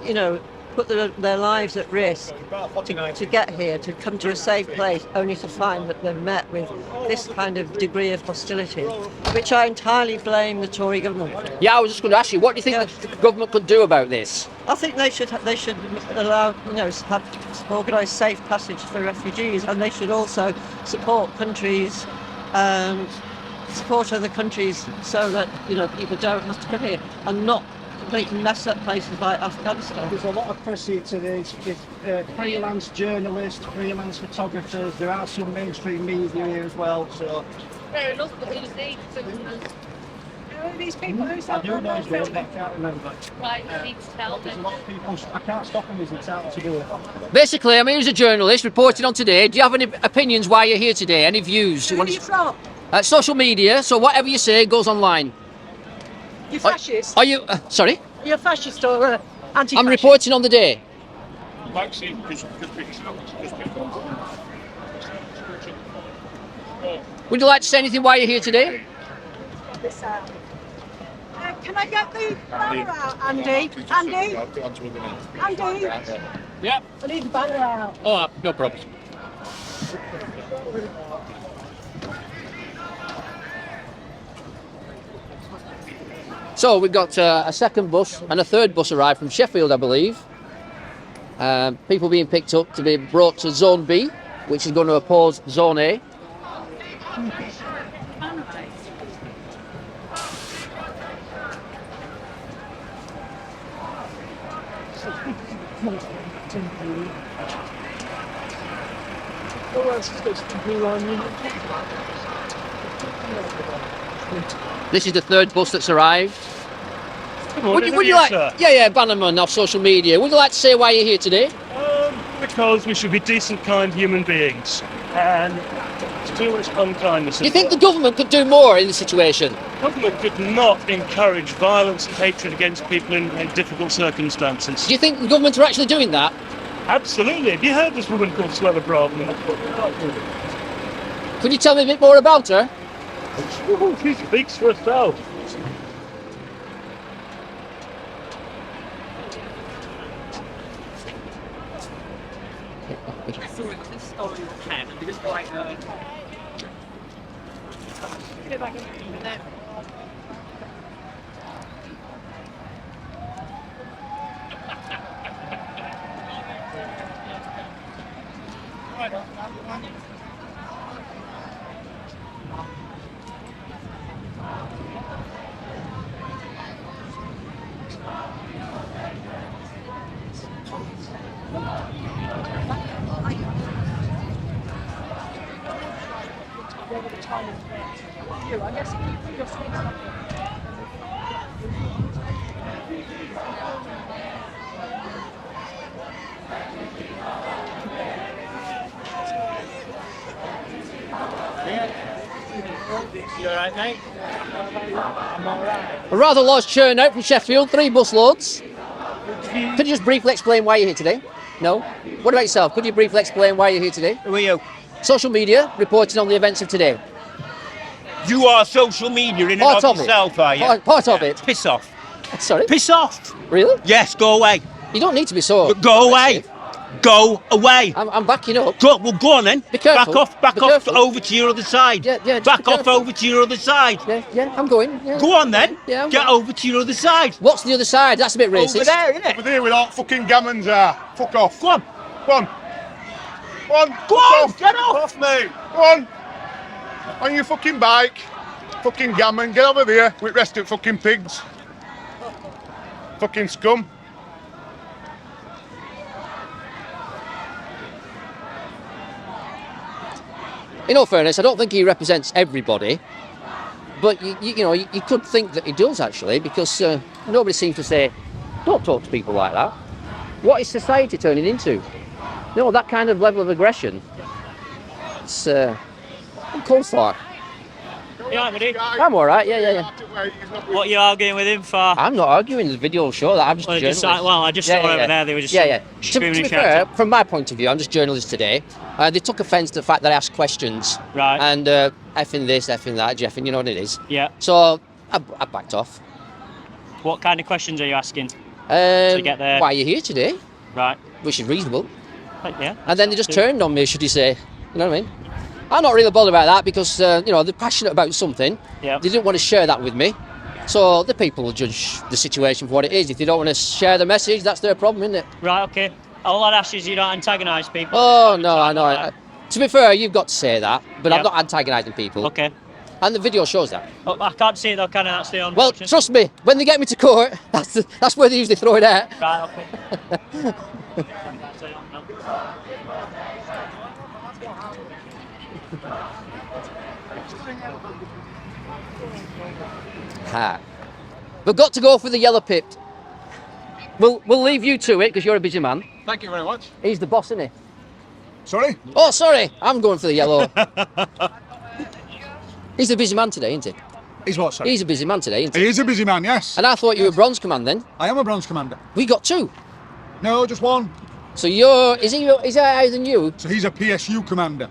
put their lives at risk to get here, to come to a safe place, only to find that they're met with this kind of degree of hostility, which I entirely blame the Tory government for. Yeah, I was just going to ask you, what do you think the government could do about this? I think they should allow, have organised safe passage for refugees, and they should also support countries, support other countries, so that people don't have to come here and not mess up places like Afghanistan. There's a lot of press here today. Freelance journalists, freelance photographers. There are some mainstream media here as well. So. Fair enough, but who's these? Who are these people? I do know his name, but I can't remember. Right, you need to tell There's them. a lot of people. I can't stop him. He's entitled to do it. Basically, I'm here as a journalist reporting on today. Do you have any opinions why you're here today? Any views? Who are you from? Social media, so whatever you say goes online. You fascist? Are you, sorry? You're a fascist or anti-fascist? I'm reporting on the day. Would you like to say anything why you're here today? Can I get the banner out, Andy? Andy? Andy? Yeah. I need the banner out. Oh, no problem. So we've got a second bus and a third bus arrived from Sheffield, I believe. People being picked up to be brought to Zone B, which is going to oppose Zone A. This is the third bus that's arrived. Would you like? Yeah, Bannerman off social media. Would you like to say why you're here today? Because we should be decent, kind human beings. And it's too much unkindness. Do you think the government could do more in this situation? Government could not encourage violence and hatred against people in difficult circumstances. Do you think the government are actually doing that? Absolutely. Have you heard this woman called Swella Broadman? Could you tell me a bit more about her? She speaks for herself. You alright, mate? I'm alright. A rather large churn out from Sheffield, 3 bus loads. Could you just briefly explain why you're here today? No? What about yourself? Could you briefly explain why you're here today? Who are you? Social media, reporting on the events of today. You are social media in and Part of of it. yourself, are you? Part of it. Piss off. Sorry? Piss off. Really? Yes, go away. You don't need to be so. Go away. Go away. I'm backing up. Go on then. Be careful. Back off over to your other side. Yeah. Back off over to your other side. Yeah, I'm going. Yeah. Go on then. Yeah, I'm Get going. over to your other side. What's the other side? That's a bit racist. Over there, isn't it? Over there with all fucking gammons are. Fuck off. Go on. Go on. Go on. Go on. Get off. Mate. Go on. On your fucking bike. Fucking gammon. Get over there with rest of fucking pigs. Fucking scum. In all fairness, I don't think he represents everybody, but you could think that he does actually, because nobody seems to say, don't talk to people like that. What is society turning into? No, that kind of level of aggression. It's uncalled for. You alright, buddy? I'm alright, yeah. What are you arguing with him for? I'm not arguing, the video will show that I'm just a Well, journalist. I just saw over there, they were just To screaming be and fair, shouting. from my point of view, I'm just a journalist today. They took offence to the fact that I asked questions. Right. And effing this, effing that, Jeffing, you know what it is. Yeah. So I backed off. What kind of questions are you asking? To get there? Why are you here today? Right. Which is reasonable. Yeah. And then they just turned on me, should you say? You know what I mean? I'm not really bothered about that because, you know, they're passionate about something. Yeah. They didn't want to share that with me. So the people will judge the situation for what it is. If they don't want to share the message, that's their problem, isn't it? Right, okay. All I'd ask is you don't antagonise people. Oh, no, I know. To be fair, you've got to say that, but I'm not antagonising people. Okay. And the video shows that. Oh, I can't see it though, can I? That's the only Well, option. trust me, when they get me to court, that's where they usually throw it out. Right, okay. Ha. We've got to go for the yellow pip. We'll leave you to it because you're a busy man. Thank you very much. He's the boss, isn't he? Sorry? Oh, sorry. I'm going for the yellow. He's a busy man today, isn't he? He's what, sorry? He's a busy man today, isn't he? He is a busy man, yes. And I thought you were bronze command then. I am a bronze commander. We got two. No, just one. So you're... Is he higher than you? So he's a PSU commander.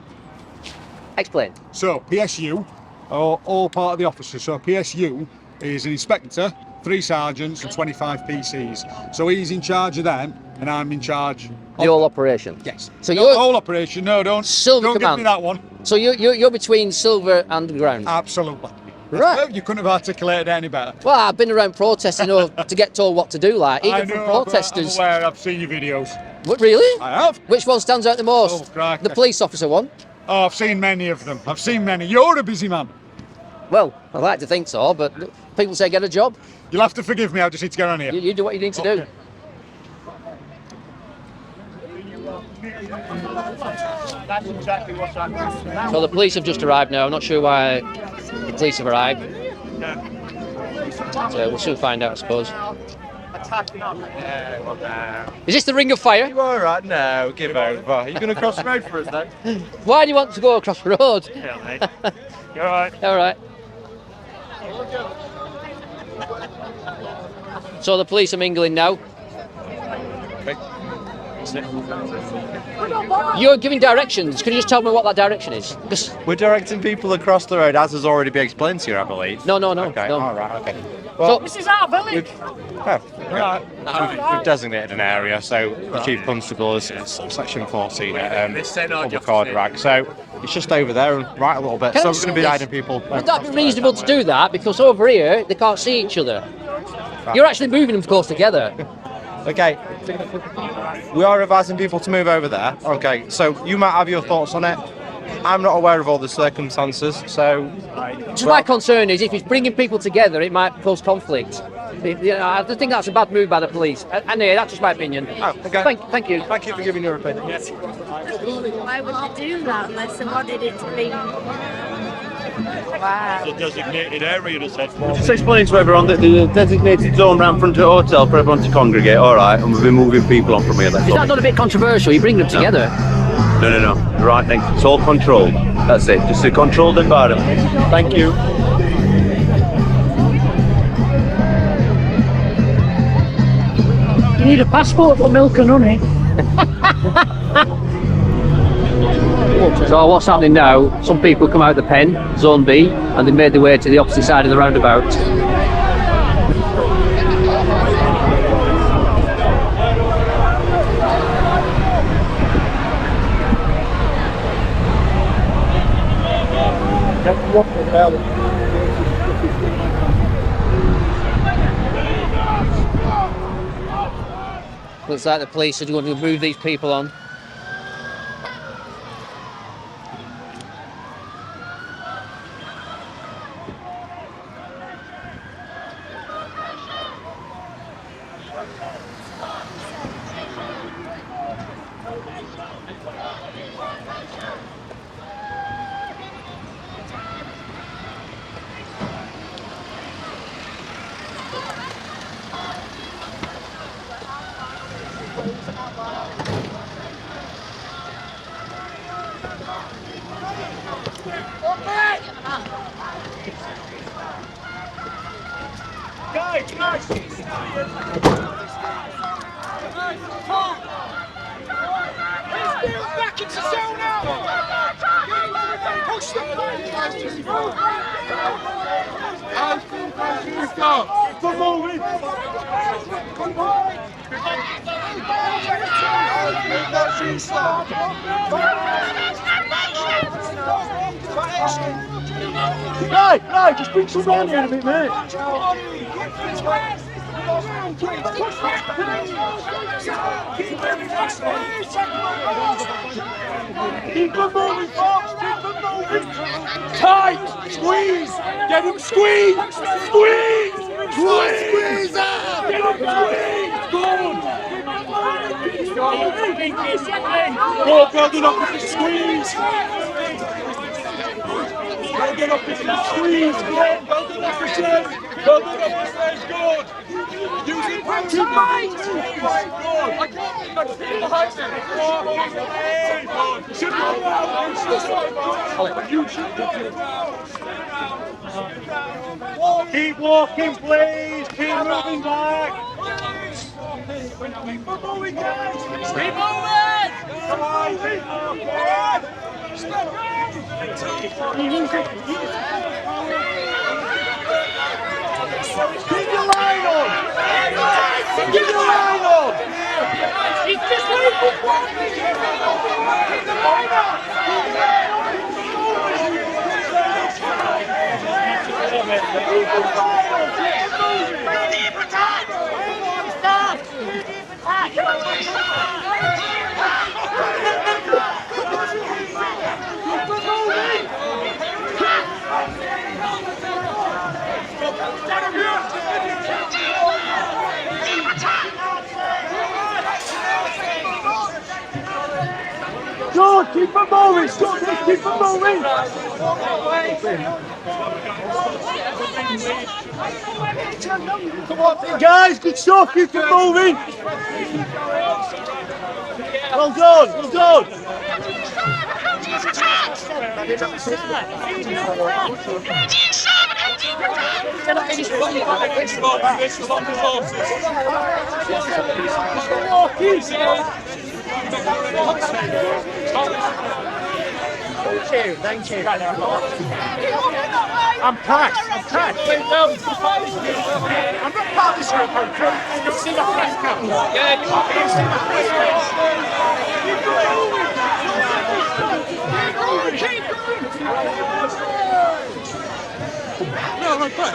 Explain. So, PSU are all part of the officers. So PSU is an inspector, 3 sergeants and 25 PCs. So he's in charge of them and I'm in charge The whole operation? Yes. So Not you're... the whole operation, no, don't Silver give command. me that one. So you're between silver and ground? Absolutely. Right. You couldn't have articulated it any better. Well, I've been around protesting, you know, to get told what to do, like, I even know, from but protesters. I'm aware, I've seen your videos. What, really? I have. Which one stands out the most? Oh, crikey. The police officer one? Oh, I've seen many of them. I've seen many. You're a busy man. Well, I'd like to think so, but people say get a job. You'll have to forgive me, I just need to get on here. You do what you need to do. That's exactly what's happening. So the police have just arrived now. I'm not sure why the police have arrived. So we'll soon find out, I suppose. Is this the Ring of Fire? You all right? No, give over. Are you going to cross the road for us then? Why do you want to go across the road? Yeah, mate. You all right? All right. So the police are mingling now. You're giving directions. Can you just tell me what that direction is? We're directing people across the road, as has already been explained to you, I believe. No. Okay, no. all right, okay. Well, This is our village. we've designated an area, so the Chief Constable is Section 14 Public Order Rag. So it's just over there and right a little bit. Can I So we're say going to be this? hiding people. Would that be reasonable to do that? Because over here, they can't see each other. You're actually moving them close together. Okay, we are advising people to move over there. Okay, so you might have your thoughts on it. I'm not aware of all the circumstances, so... So my concern is if it's bringing people together, it might cause conflict. You know, I think that's a bad move by the police. And that's just my opinion. Oh, okay. Thank you. Thank you for giving your opinion. Why would they do that unless they wanted it to be? Wow. It's a designated area, they said. Just explain to everyone that there's a designated zone round front of the hotel for everyone to congregate, alright, and we'll be moving people on from here. Is that not a bit controversial? You bring them together. No. Right, thanks. It's all controlled. That's it. Just a controlled environment. Thank you. You need a passport for milk and honey. So what's happening now, some people come out the pen, Zone B, and they made their way to the opposite side of the roundabout. Looks like the police are going to move these people on. Back into zone now. Push the Come on. Right, just bring some round here a bit, mate. Keep them moving, folks, keep them moving. Tight, squeeze, get him squeezed, squeeze, squeeze out. Get him squeezed, good. Go, building up with the squeeze. Building up with the squeeze, good. Building up the squeeze, building up the squeeze, good. Using punch and bite. Good. I can't feel behind them. Should be keep walking, please. Keep moving back. Keep moving, guys. Keep moving. Keep your line on. Keep your line on. He's just waiting for one. Keep the line on. Deep attack! Stop! Deep attack! Good, keep them moving, Scott, keep them moving. Come on, guys, good stuff, keep them moving. Well done, well done. Thank you. I'm packed. I'm not part of this group. You'll see my press cup. Yeah, you'll see my press cup. No, I'm back.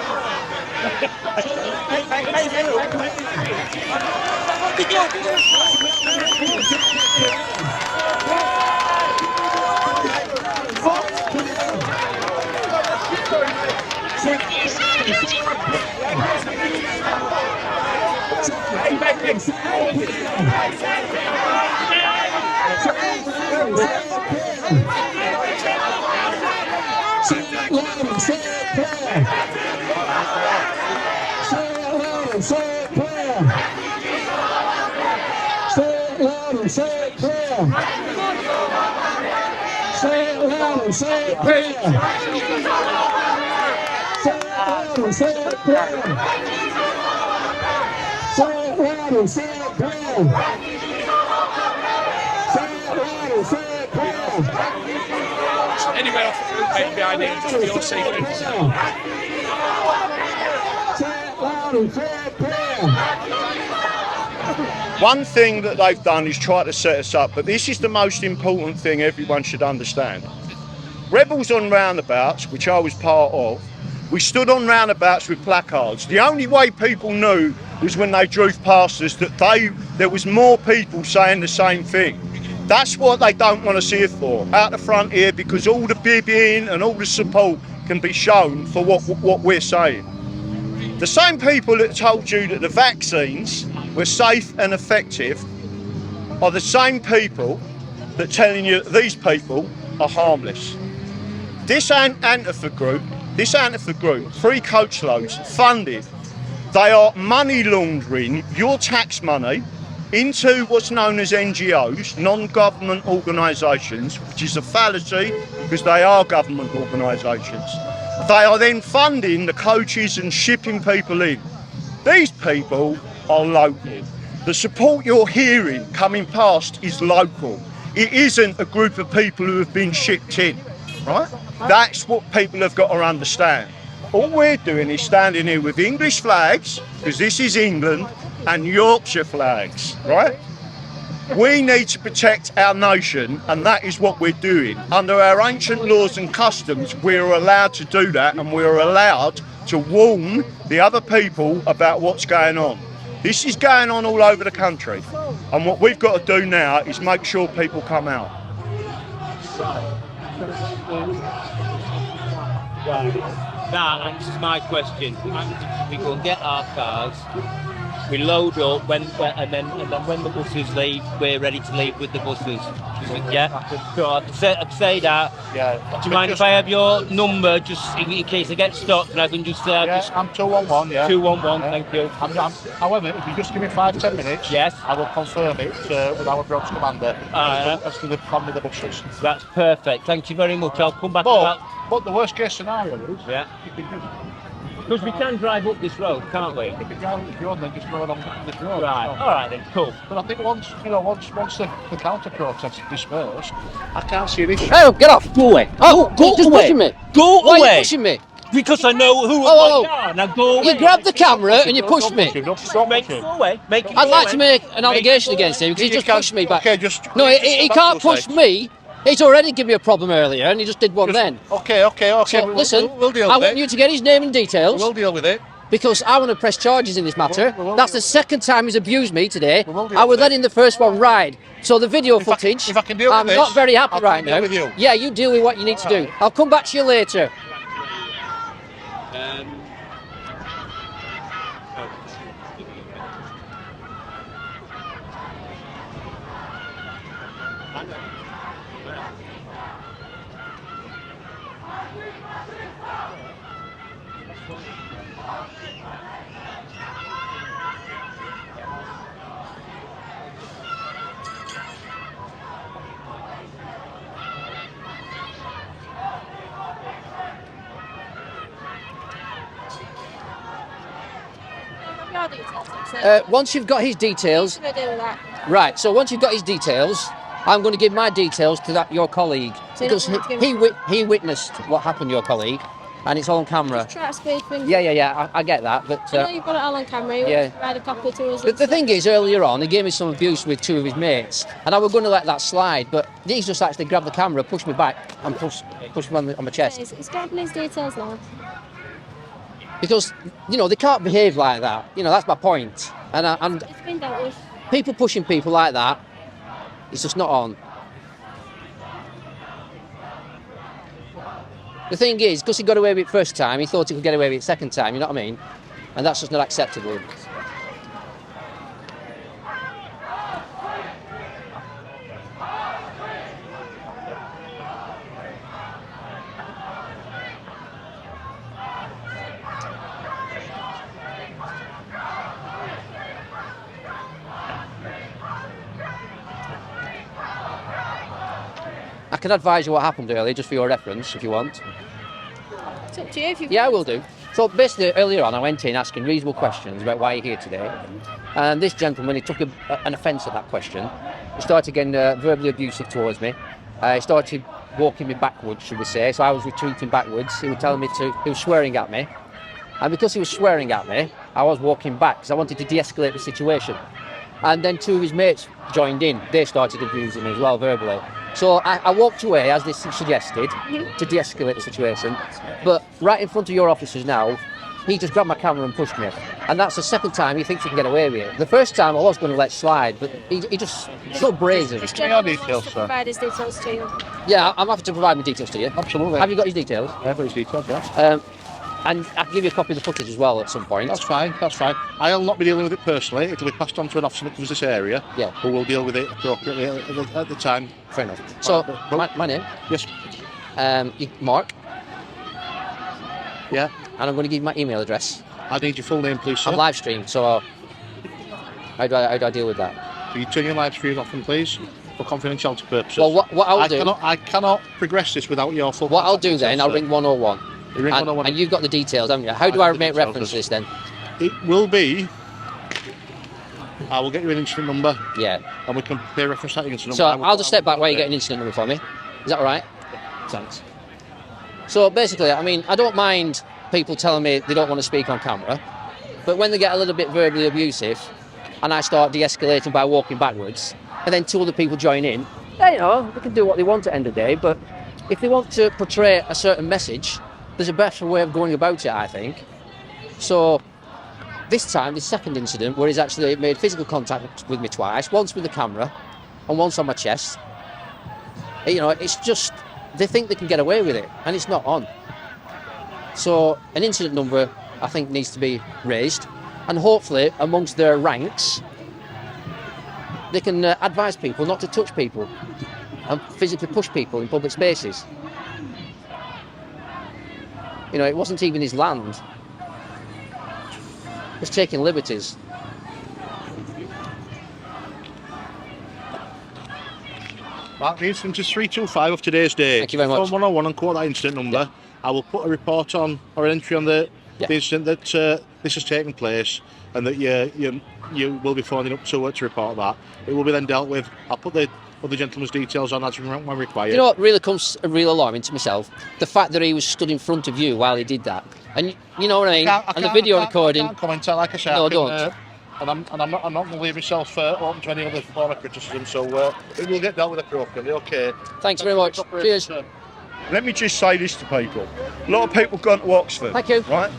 Anyway, off the page behind it, just for your safety. One thing that they've done is try to set us up, but this is the most important thing everyone should understand. Rebels on roundabouts, which I was part of, we stood on roundabouts with placards. The only way people knew was when they drove past us that there was more people saying the same thing. That's what they don't want to see it for, out the front here, because all the bibbing and all the support can be shown for what we're saying. The same people that told you that the vaccines were safe and effective are the same people that telling you that these people are harmless. This ANTIFA group, 3 coachloads, funded, they are money laundering your tax money into what's known as NGOs, non-government organisations, which is a fallacy because they are government organisations. They are then funding the coaches and shipping people in. These people are local. The support you're hearing coming past is local. It isn't a group of people who have been shipped in, right? That's what people have got to understand. All we're doing is standing here with English flags, because this is England, and Yorkshire flags, right? We need to protect our nation, and that is what we're doing. Under our ancient laws and customs, we're allowed to do that, and we're allowed to warn the other people about what's going on. This is going on all over the country, and what we've got to do now is make sure people come out. That answers my question. We go and get our cars, we load up, and then when the buses leave, we're ready to leave with the buses. Yeah. So I'd say that. Yeah. Do you mind if I have your number, just in case I get stopped, and I can just I'm 211. Yeah. 211. Thank you. However, if you just give me 5-10 minutes, yes, I will confirm it with our branch commander as to the plan with the buses. That's perfect. Thank you very much. I'll come back. But the worst case scenario is, because we can drive up this road, can't we? If you go then just go along this road. Right. All right then. Cool. But I think once the counter protest dispersed, I can't see this. Oh, get off! Go away! Oh, go just away. pushing me! Go Why away! are you pushing me? Because I know who now go away. You grabbed the camera and you pushed me. Make it go away. Make it I'd go like away. to make an allegation against him because he just pushed me back. Okay, No, he can't push me. He's already given me a problem earlier, and he just did one then. Okay. So, listen, we'll deal I with want you to get his name and details. We'll deal with it. Because I want to press charges in this matter. That's the second time he's abused me today. deal I was with letting the first one ride. So the video footage, if I can deal with I'm this, not very happy I'll right deal now. with you. Yeah, you deal with what you need to do. I'll come back to you later. Once you've got his details, right, so once you've got his details, I'm going to give my details to your colleague, because he witnessed what happened to your colleague, and it's all on camera. Try to speed things. Yeah, I get that, but I know you've got it all on camera. You want to provide a copy to us. the thing is, earlier on, he gave me some abuse with two of his mates, and I was going to let that slide, but he's just actually grabbed the camera, pushed me back, and pushed me on my chest. He's got his details now. Because, they can't behave like that. That's my point. And It's been dealt with. people pushing people like that, it's just not on. The thing is, because he got away with it first time, he thought he could get away with it second time, you know what I mean? And that's just not acceptable. I can advise you what happened earlier, just for your reference, if you want. It's up to you if you Yeah, I will do. So basically, earlier on, I went in asking reasonable questions about why you're here today. And this gentleman, he took an offence at that question. He started getting verbally abusive towards me. He started walking me backwards, should we say. So I was retreating backwards. He was telling me he was swearing at me. And because he was swearing at me, I was walking back because I wanted to de-escalate the situation. And then two of his mates joined in. They started abusing me as well, verbally. So I walked away, as they suggested, to de-escalate the situation. But right in front of your officers now, he just grabbed my camera and pushed me. And that's the second time he thinks he can get away with it. The first time I was going to let slide, but he just so brazen. This gentleman wants to provide his details to you. Yeah, I'm happy to provide my details to you. Absolutely. Have you got his details? Yeah, I've got his details, yeah. And I can give you a copy of the footage as well at some point. That's fine. I'll not be dealing with it personally. It'll be passed on to an officer that covers this area. Yeah. Who will deal with it appropriately at the time. Fair enough. So, my name? Yes. Mark. Yeah. And I'm going to give you my email address. I need your full name, please, sir. I'm live streamed, so how do I deal with that? Can you turn your live stream off, please, for confidentiality purposes? Well, what I'll do... I cannot progress this without your full... What I'll do then, I'll ring 101. You ring 101. And you've got the details, haven't you? How do I make reference to this then? It will be... I will get you an incident number. Yeah. And we can pay reference to that incident number. So I'll just step back while you get an incident number for me. Is that all right? Thanks. So basically, I mean, I don't mind people telling me they don't want to speak on camera, but when they get a little bit verbally abusive, and I start de-escalating by walking backwards, and then 2 other people join in, they can do what they want at the end of the day, but if they want to portray a certain message, there's a better way of going about it, I think. So this time, the second incident, where he's actually made physical contact with me twice, once with the camera and once on my chest, it's just, they think they can get away with it, and it's not on. So an incident number, I think, needs to be raised, and hopefully amongst their ranks, they can advise people not to touch people and physically push people in public spaces. It wasn't even his land. He was taking liberties. Right, the incident is 325 of today's day. Thank you very much. Phone 101 and quote that incident number. Yeah. I will put a report on, or an entry on the incident that this has taken place, and that you will be phoning up to report that. It will be then dealt with. I'll put the other gentleman's details on as when required. You know what really comes real alarming to myself? The fact that he was stood in front of you while he did that. And you know what I mean? And the video recording. I can't comment on, like I said. No, don't. And I'm not going to leave myself open to any other form of criticism, so it will get dealt with appropriately, okay? Thanks very much. Cheers. Let me just say this to people. A lot of people gone to Oxford. Thank you. Right?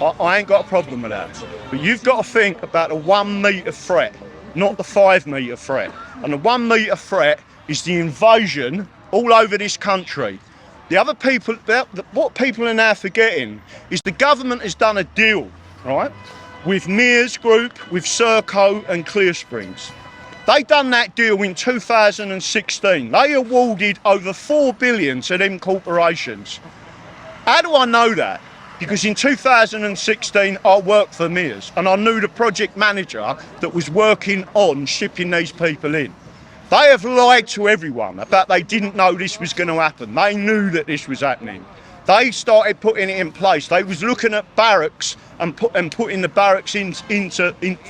I ain't got a problem with that. But you've got to think about the 1 metre threat, not the 5 metre threat. And the 1 metre threat is the invasion all over this country. The other people, what people are now forgetting is the government has done a deal, right, with Mears Group, with Serco and Clear Springs. They done that deal in 2016. They awarded over $4 billion to them corporations. How do I know that? Because in 2016 I worked for Mears and I knew the project manager that was working on shipping these people in. They have lied to everyone about they didn't know this was going to happen. They knew that this was happening. They started putting it in place. They was looking at barracks and putting the barracks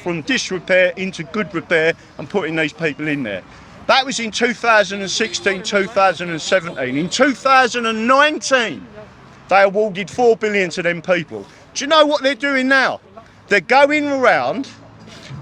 from disrepair into good repair and putting these people in there. That was in 2016, 2017. In 2019, they awarded $4 billion to them people. Do you know what they're doing now? They're going around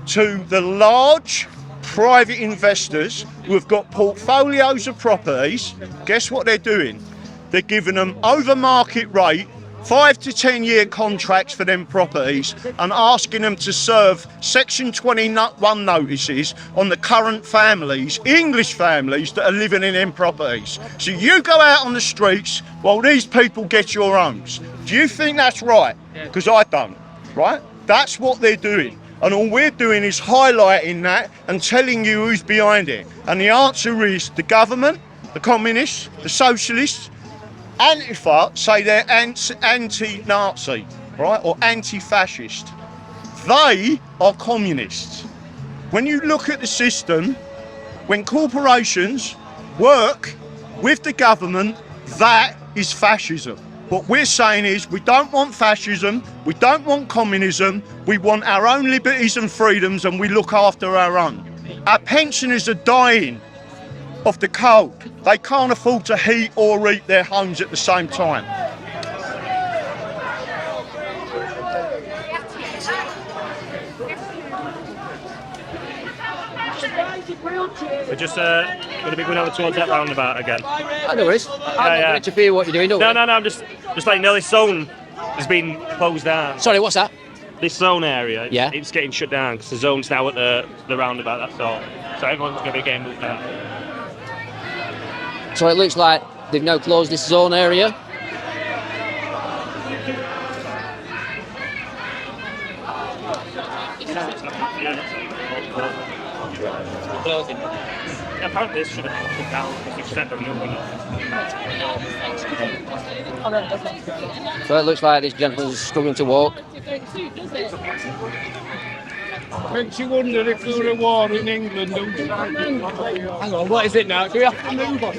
to the large private investors who have got portfolios of properties. Guess what they're doing? They're giving them over market rate 5 to 10 year contracts for them properties and asking them to serve Section 21 notices on the current families, English families that are living in them properties. So you go out on the streets while these people get your homes. Do you think that's right? Because I don't, right? That's what they're doing. And all we're doing is highlighting that and telling you who's behind it. And the answer is the government, the communists, the socialists. Antifa say they're anti-Nazi, right, or anti-fascist. They are communists. When you look at the system, when corporations work with the government, that is fascism. What we're saying is we don't want fascism, we don't want communism, we want our own liberties and freedoms, and we look after our own. Our pensioners are dying of the cold. They can't afford to heat or heat their homes at the same time. We're just going to be going over towards that roundabout again. No worries. I'm not going to interfere what you're doing, don't No, worry. no, I'm just letting you know this zone has been closed down. Sorry, what's that? This zone area, yeah, it's getting shut down because the zone's now at the roundabout, that's all. So everyone's going to be getting moved out. So it looks like they've now closed this zone area. Closing. Apparently this should have been shut down because we've set them up. So it looks like this gentleman's struggling to walk. Makes you wonder if there were a war in England. Hang on, what is it now? Do we have to move on?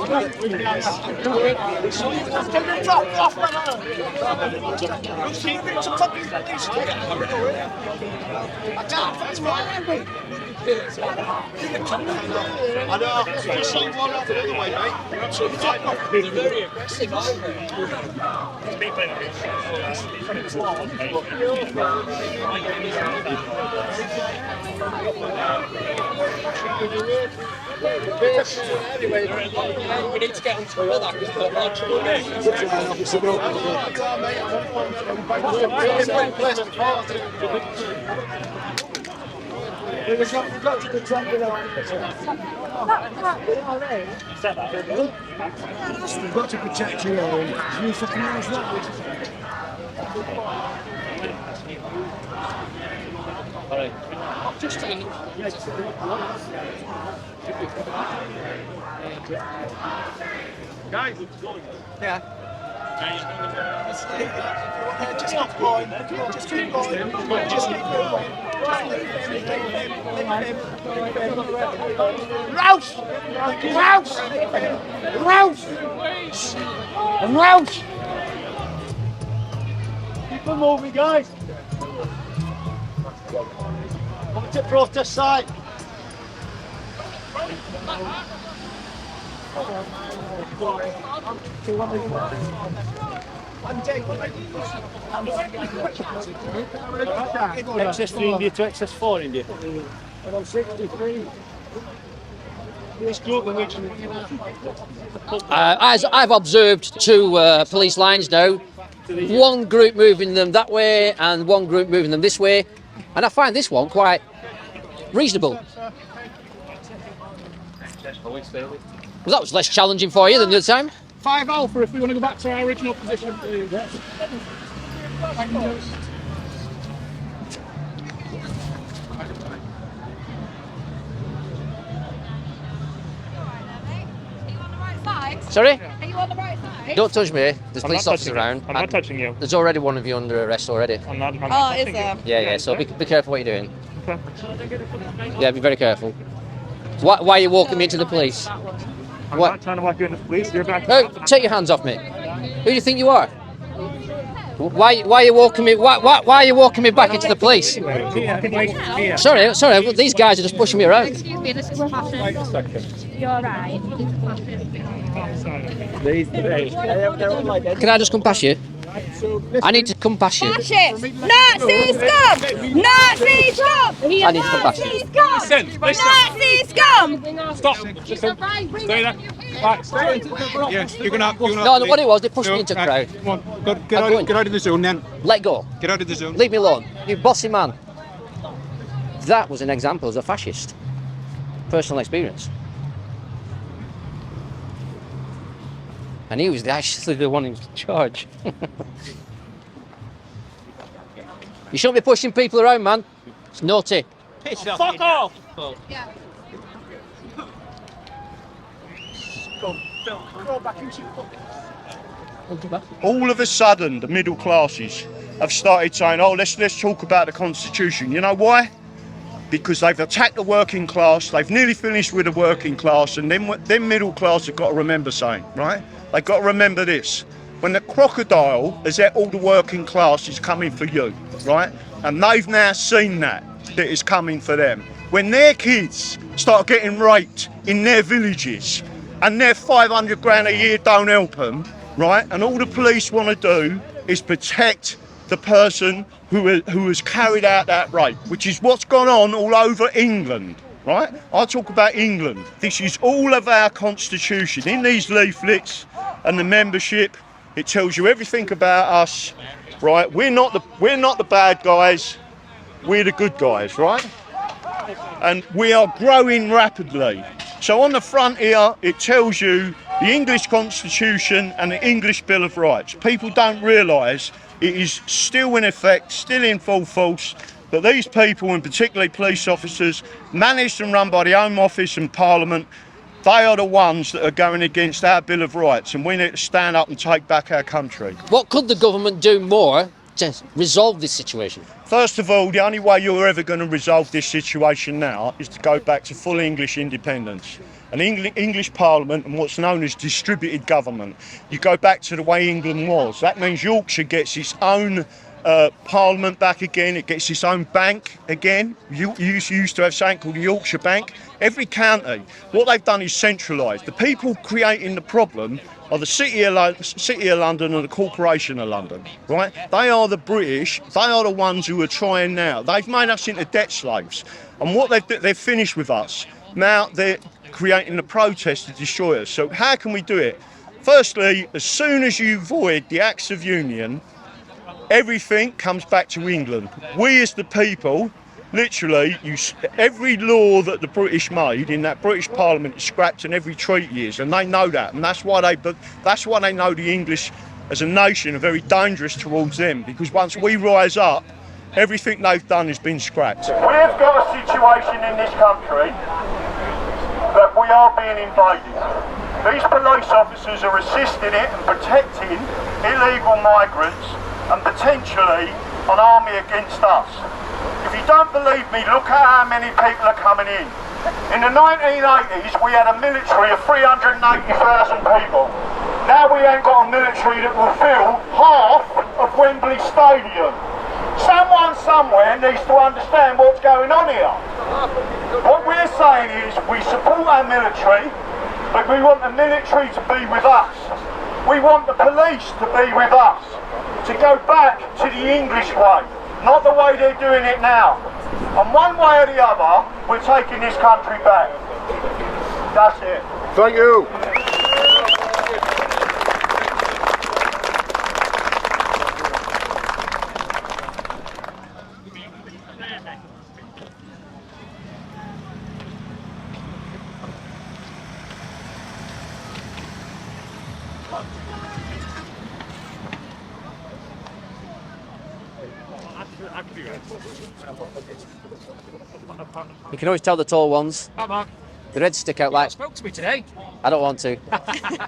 I know, just so one off the other way, mate. You're absolutely right. They're very aggressive, aren't they? We need to get on to another because they're large. We've got to be jumping on. We've got to protect your own. You fucking know that. Alright. Just Guys, yeah. Just keep going. Just keep going. Just keep going. Rouse! Rouse! Rouse! Rouse! Keep on moving, guys. Over to protest side. Access 3 India to access 4 India. I'm 63. As I've observed two police lines now, one group moving them that way and one group moving them this way, and I find this one quite reasonable. Well, that was less challenging for you than the other time. 5 Alpha if we want to go back to our original position, please. Sorry? Are you on the right side? Don't touch me. There's I'm police not officers touching you. around. I'm not touching you. There's already one of you under arrest already. I'm not Oh, is there? Yeah, so be careful what you're doing. Yeah, be very careful. Why are you walking me into the police? I'm not trying to walk you into the police. You're back. No, take your hands off me. Who do you think you are? Why are you walking me? Why are you walking me back into the police? Sorry, these guys are just pushing me around. Excuse me, this is passion. You're right. Can I just come past you? I need to come past you. Fascists! Nazi scum! Nazi scum! I need to come past you. Nazi scum! Stop! Stay there. Yes, you're gonna. No, what it was, they pushed me into a crowd. Come on, get out of the zone then. Let go. Get out of the zone. Leave me alone. You bossy man. That was an example as a fascist. Personal experience. And he was actually the one in charge. You shouldn't be pushing people around, man. It's naughty. Fuck off! all of a sudden, the middle classes have started saying, oh, let's talk about the Constitution. You know why? Because they've attacked the working class, they've nearly finished with the working class, and then middle class have got to remember something, right? They've got to remember this. When the crocodile is at all the working class is coming for you, right? And they've now seen that it's coming for them. When their kids start getting raped in their villages and their 500 grand a year don't help them, right? And all the police want to do is protect the person who has carried out that rape, which is what's gone on all over England, right? I talk about England. This is all of our constitution. In these leaflets and the membership, it tells you everything about us, right? We're not the bad guys, we're the good guys, right? And we are growing rapidly. So on the front here, it tells you the English Constitution and the English Bill of Rights. People don't realise it is still in effect, still in full force, that these people, and particularly police officers, managed and run by the Home Office and Parliament, they are the ones that are going against our Bill of Rights, and we need to stand up and take back our country. What could the government do more to resolve this situation? First of all, the only way you're ever going to resolve this situation now is to go back to full English independence. An English Parliament and what's known as distributed government. You go back to the way England was. That means Yorkshire gets its own Parliament back again. It gets its own bank again. You used to have something called the Yorkshire Bank. Every county, what they've done is centralised. The people creating the problem are the City of London and the Corporation of London, right? They are the British. They are the ones who are trying now. They've made us into debt slaves. And what they've finished with us. Now they're creating the protest to destroy us. So how can we do it? Firstly, as soon as you void the Acts of Union, everything comes back to England. We as the people, literally, every law that the British made in that British Parliament is scrapped in every treaty is, and they know that, and that's why they know the English as a nation are very dangerous towards them, because once we rise up, everything they've done has been scrapped. We've got a situation in this country that we are being invaded. These police officers are assisting it and protecting illegal migrants and potentially an army against us. If you don't believe me, look at how many people are coming in. In the 1980s, we had a military of 380,000 people. Now we ain't got a military that will fill half of Wembley Stadium. Someone somewhere needs to understand what's going on here. What we're saying is we support our military, but we want the military to be with us. We want the police to be with us, to go back to the English way, not the way they're doing it now. And one way or the other, we're taking this country back. That's it. Thank you. You can always tell the tall ones. Hi, Mark. The red stick out like. Spoke to me today. I don't want to.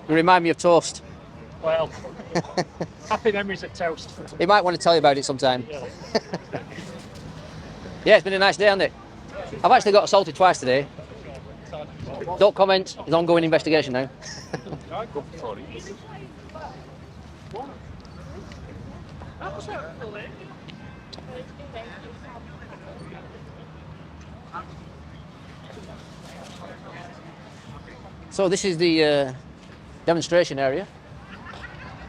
You remind me of toast. Well, happy memories of toast. He might want to tell you about it sometime. Yeah, it's been a nice day, hasn't it? I've actually got assaulted twice today. Don't comment. It's an ongoing investigation now. So this is the demonstration area.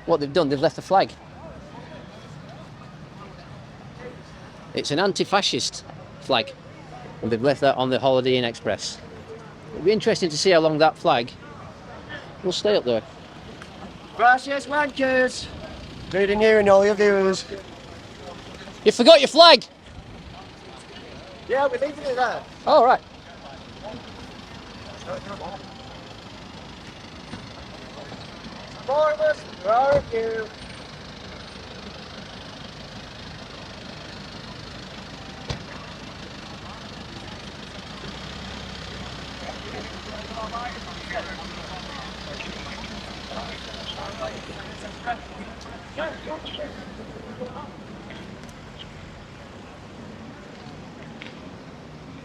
What they've done, they've left the flag. It's an anti-fascist flag, and they've left that on the Holiday Inn Express. It'll be interesting to see how long that flag will stay up there. Gracias, wankers. Reading you and all your viewers. You forgot your flag? Yeah, we're leaving it there. All right. More of us, where are you?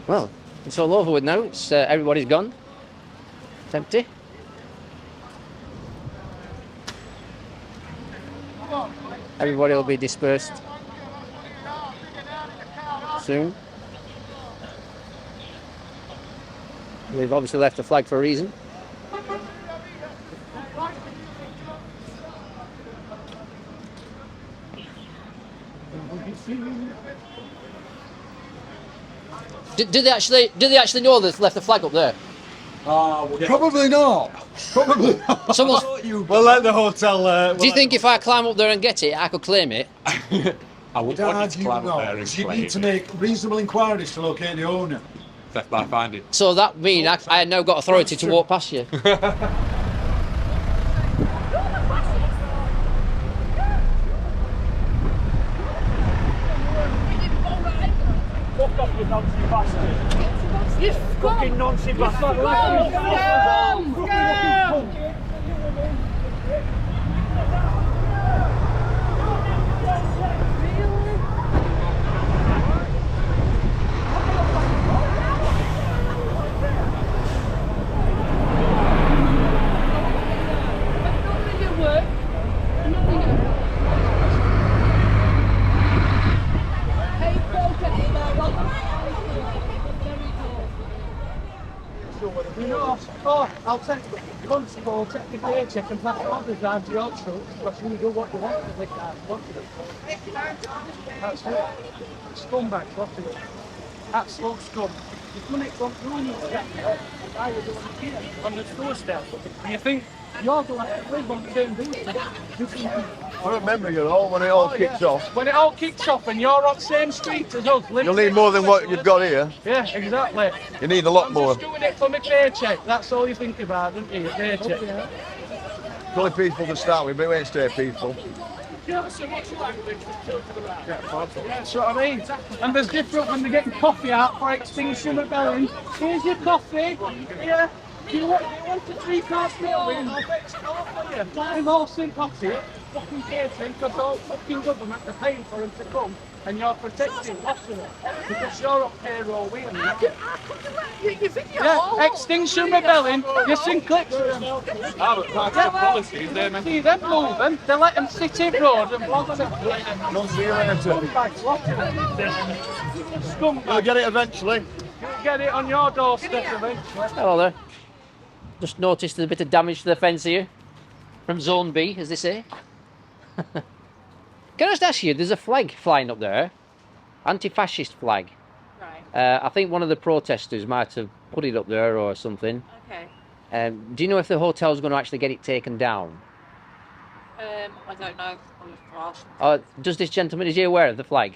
Well, it's all over with now. It's everybody's gone. It's empty. Everybody will be dispersed soon. They've obviously left the flag for a reason. Did they actually know they've left the flag up there? Probably not. Probably not. Someone's, We'll let the hotel. do you think if I climb up there and get it, I could claim it? I would want you to climb up there and you need to make reasonable inquiries to locate the owner. Theft by finding. So that means I now got authority to walk past you. Fuck off, you nonsense bastard. You fucking nonsense bastard. I'll take the constable, take the paycheck and pass orders down to your truck, because you do what you want to lick out, what you That's it. Scumbags, what you absolute scum. If money comes through, you get it. I was doing it here on the doorstep. And you think you're going to live on the same beach. I remember you all when it all kicks off. When it all kicks off and you're on the same street as us. You'll need more than what you've got here. Yeah, exactly. You need a lot I'm more. just doing it for my paycheck. That's all you think about, don't you? Your paycheck. It's only peaceful to start with, but it won't stay peaceful. Yeah, that's what I mean. And there's different when they're getting coffee out for Extinction Rebellion. Here's your coffee. Yeah. Do you want a 3-course meal with? I'll fix it all for you. I'm all sympathetic. Fucking catering, because all fucking government are paying for them to come, and you're protecting Austin because you're up payroll with them. Yeah, Extinction Rebellion, you sing clips with them. Policies, they're meant See them moving, they let them sit in road and blog on it. Don't see you later. You'll get it eventually. You'll get it on your doorstep eventually. Hello there. Just noticed there's a bit of damage to the fence here. From Zone B, as they say. Can I just ask you, there's a flag flying up there. Anti-fascist flag. Right. I think one of the protesters might have put it up there or something. Okay. Do you know if the hotel's going to actually get it taken down? I don't know. Does this gentleman, is he aware of the flag?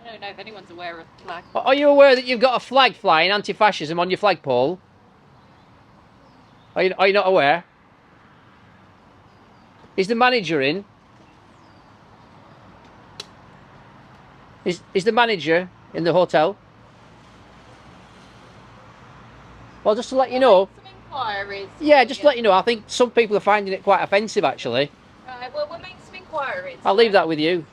I don't know if anyone's aware of the flag. Are you aware that you've got a flag flying, anti-fascism, on your flagpole? Are you not aware? Is the manager in? Is the manager in the hotel? Well, just to let you know. Some inquiries. Yeah, just to let you know, I think some people are finding it quite offensive, actually. Right, well, we'll make some inquiries. I'll leave that with you.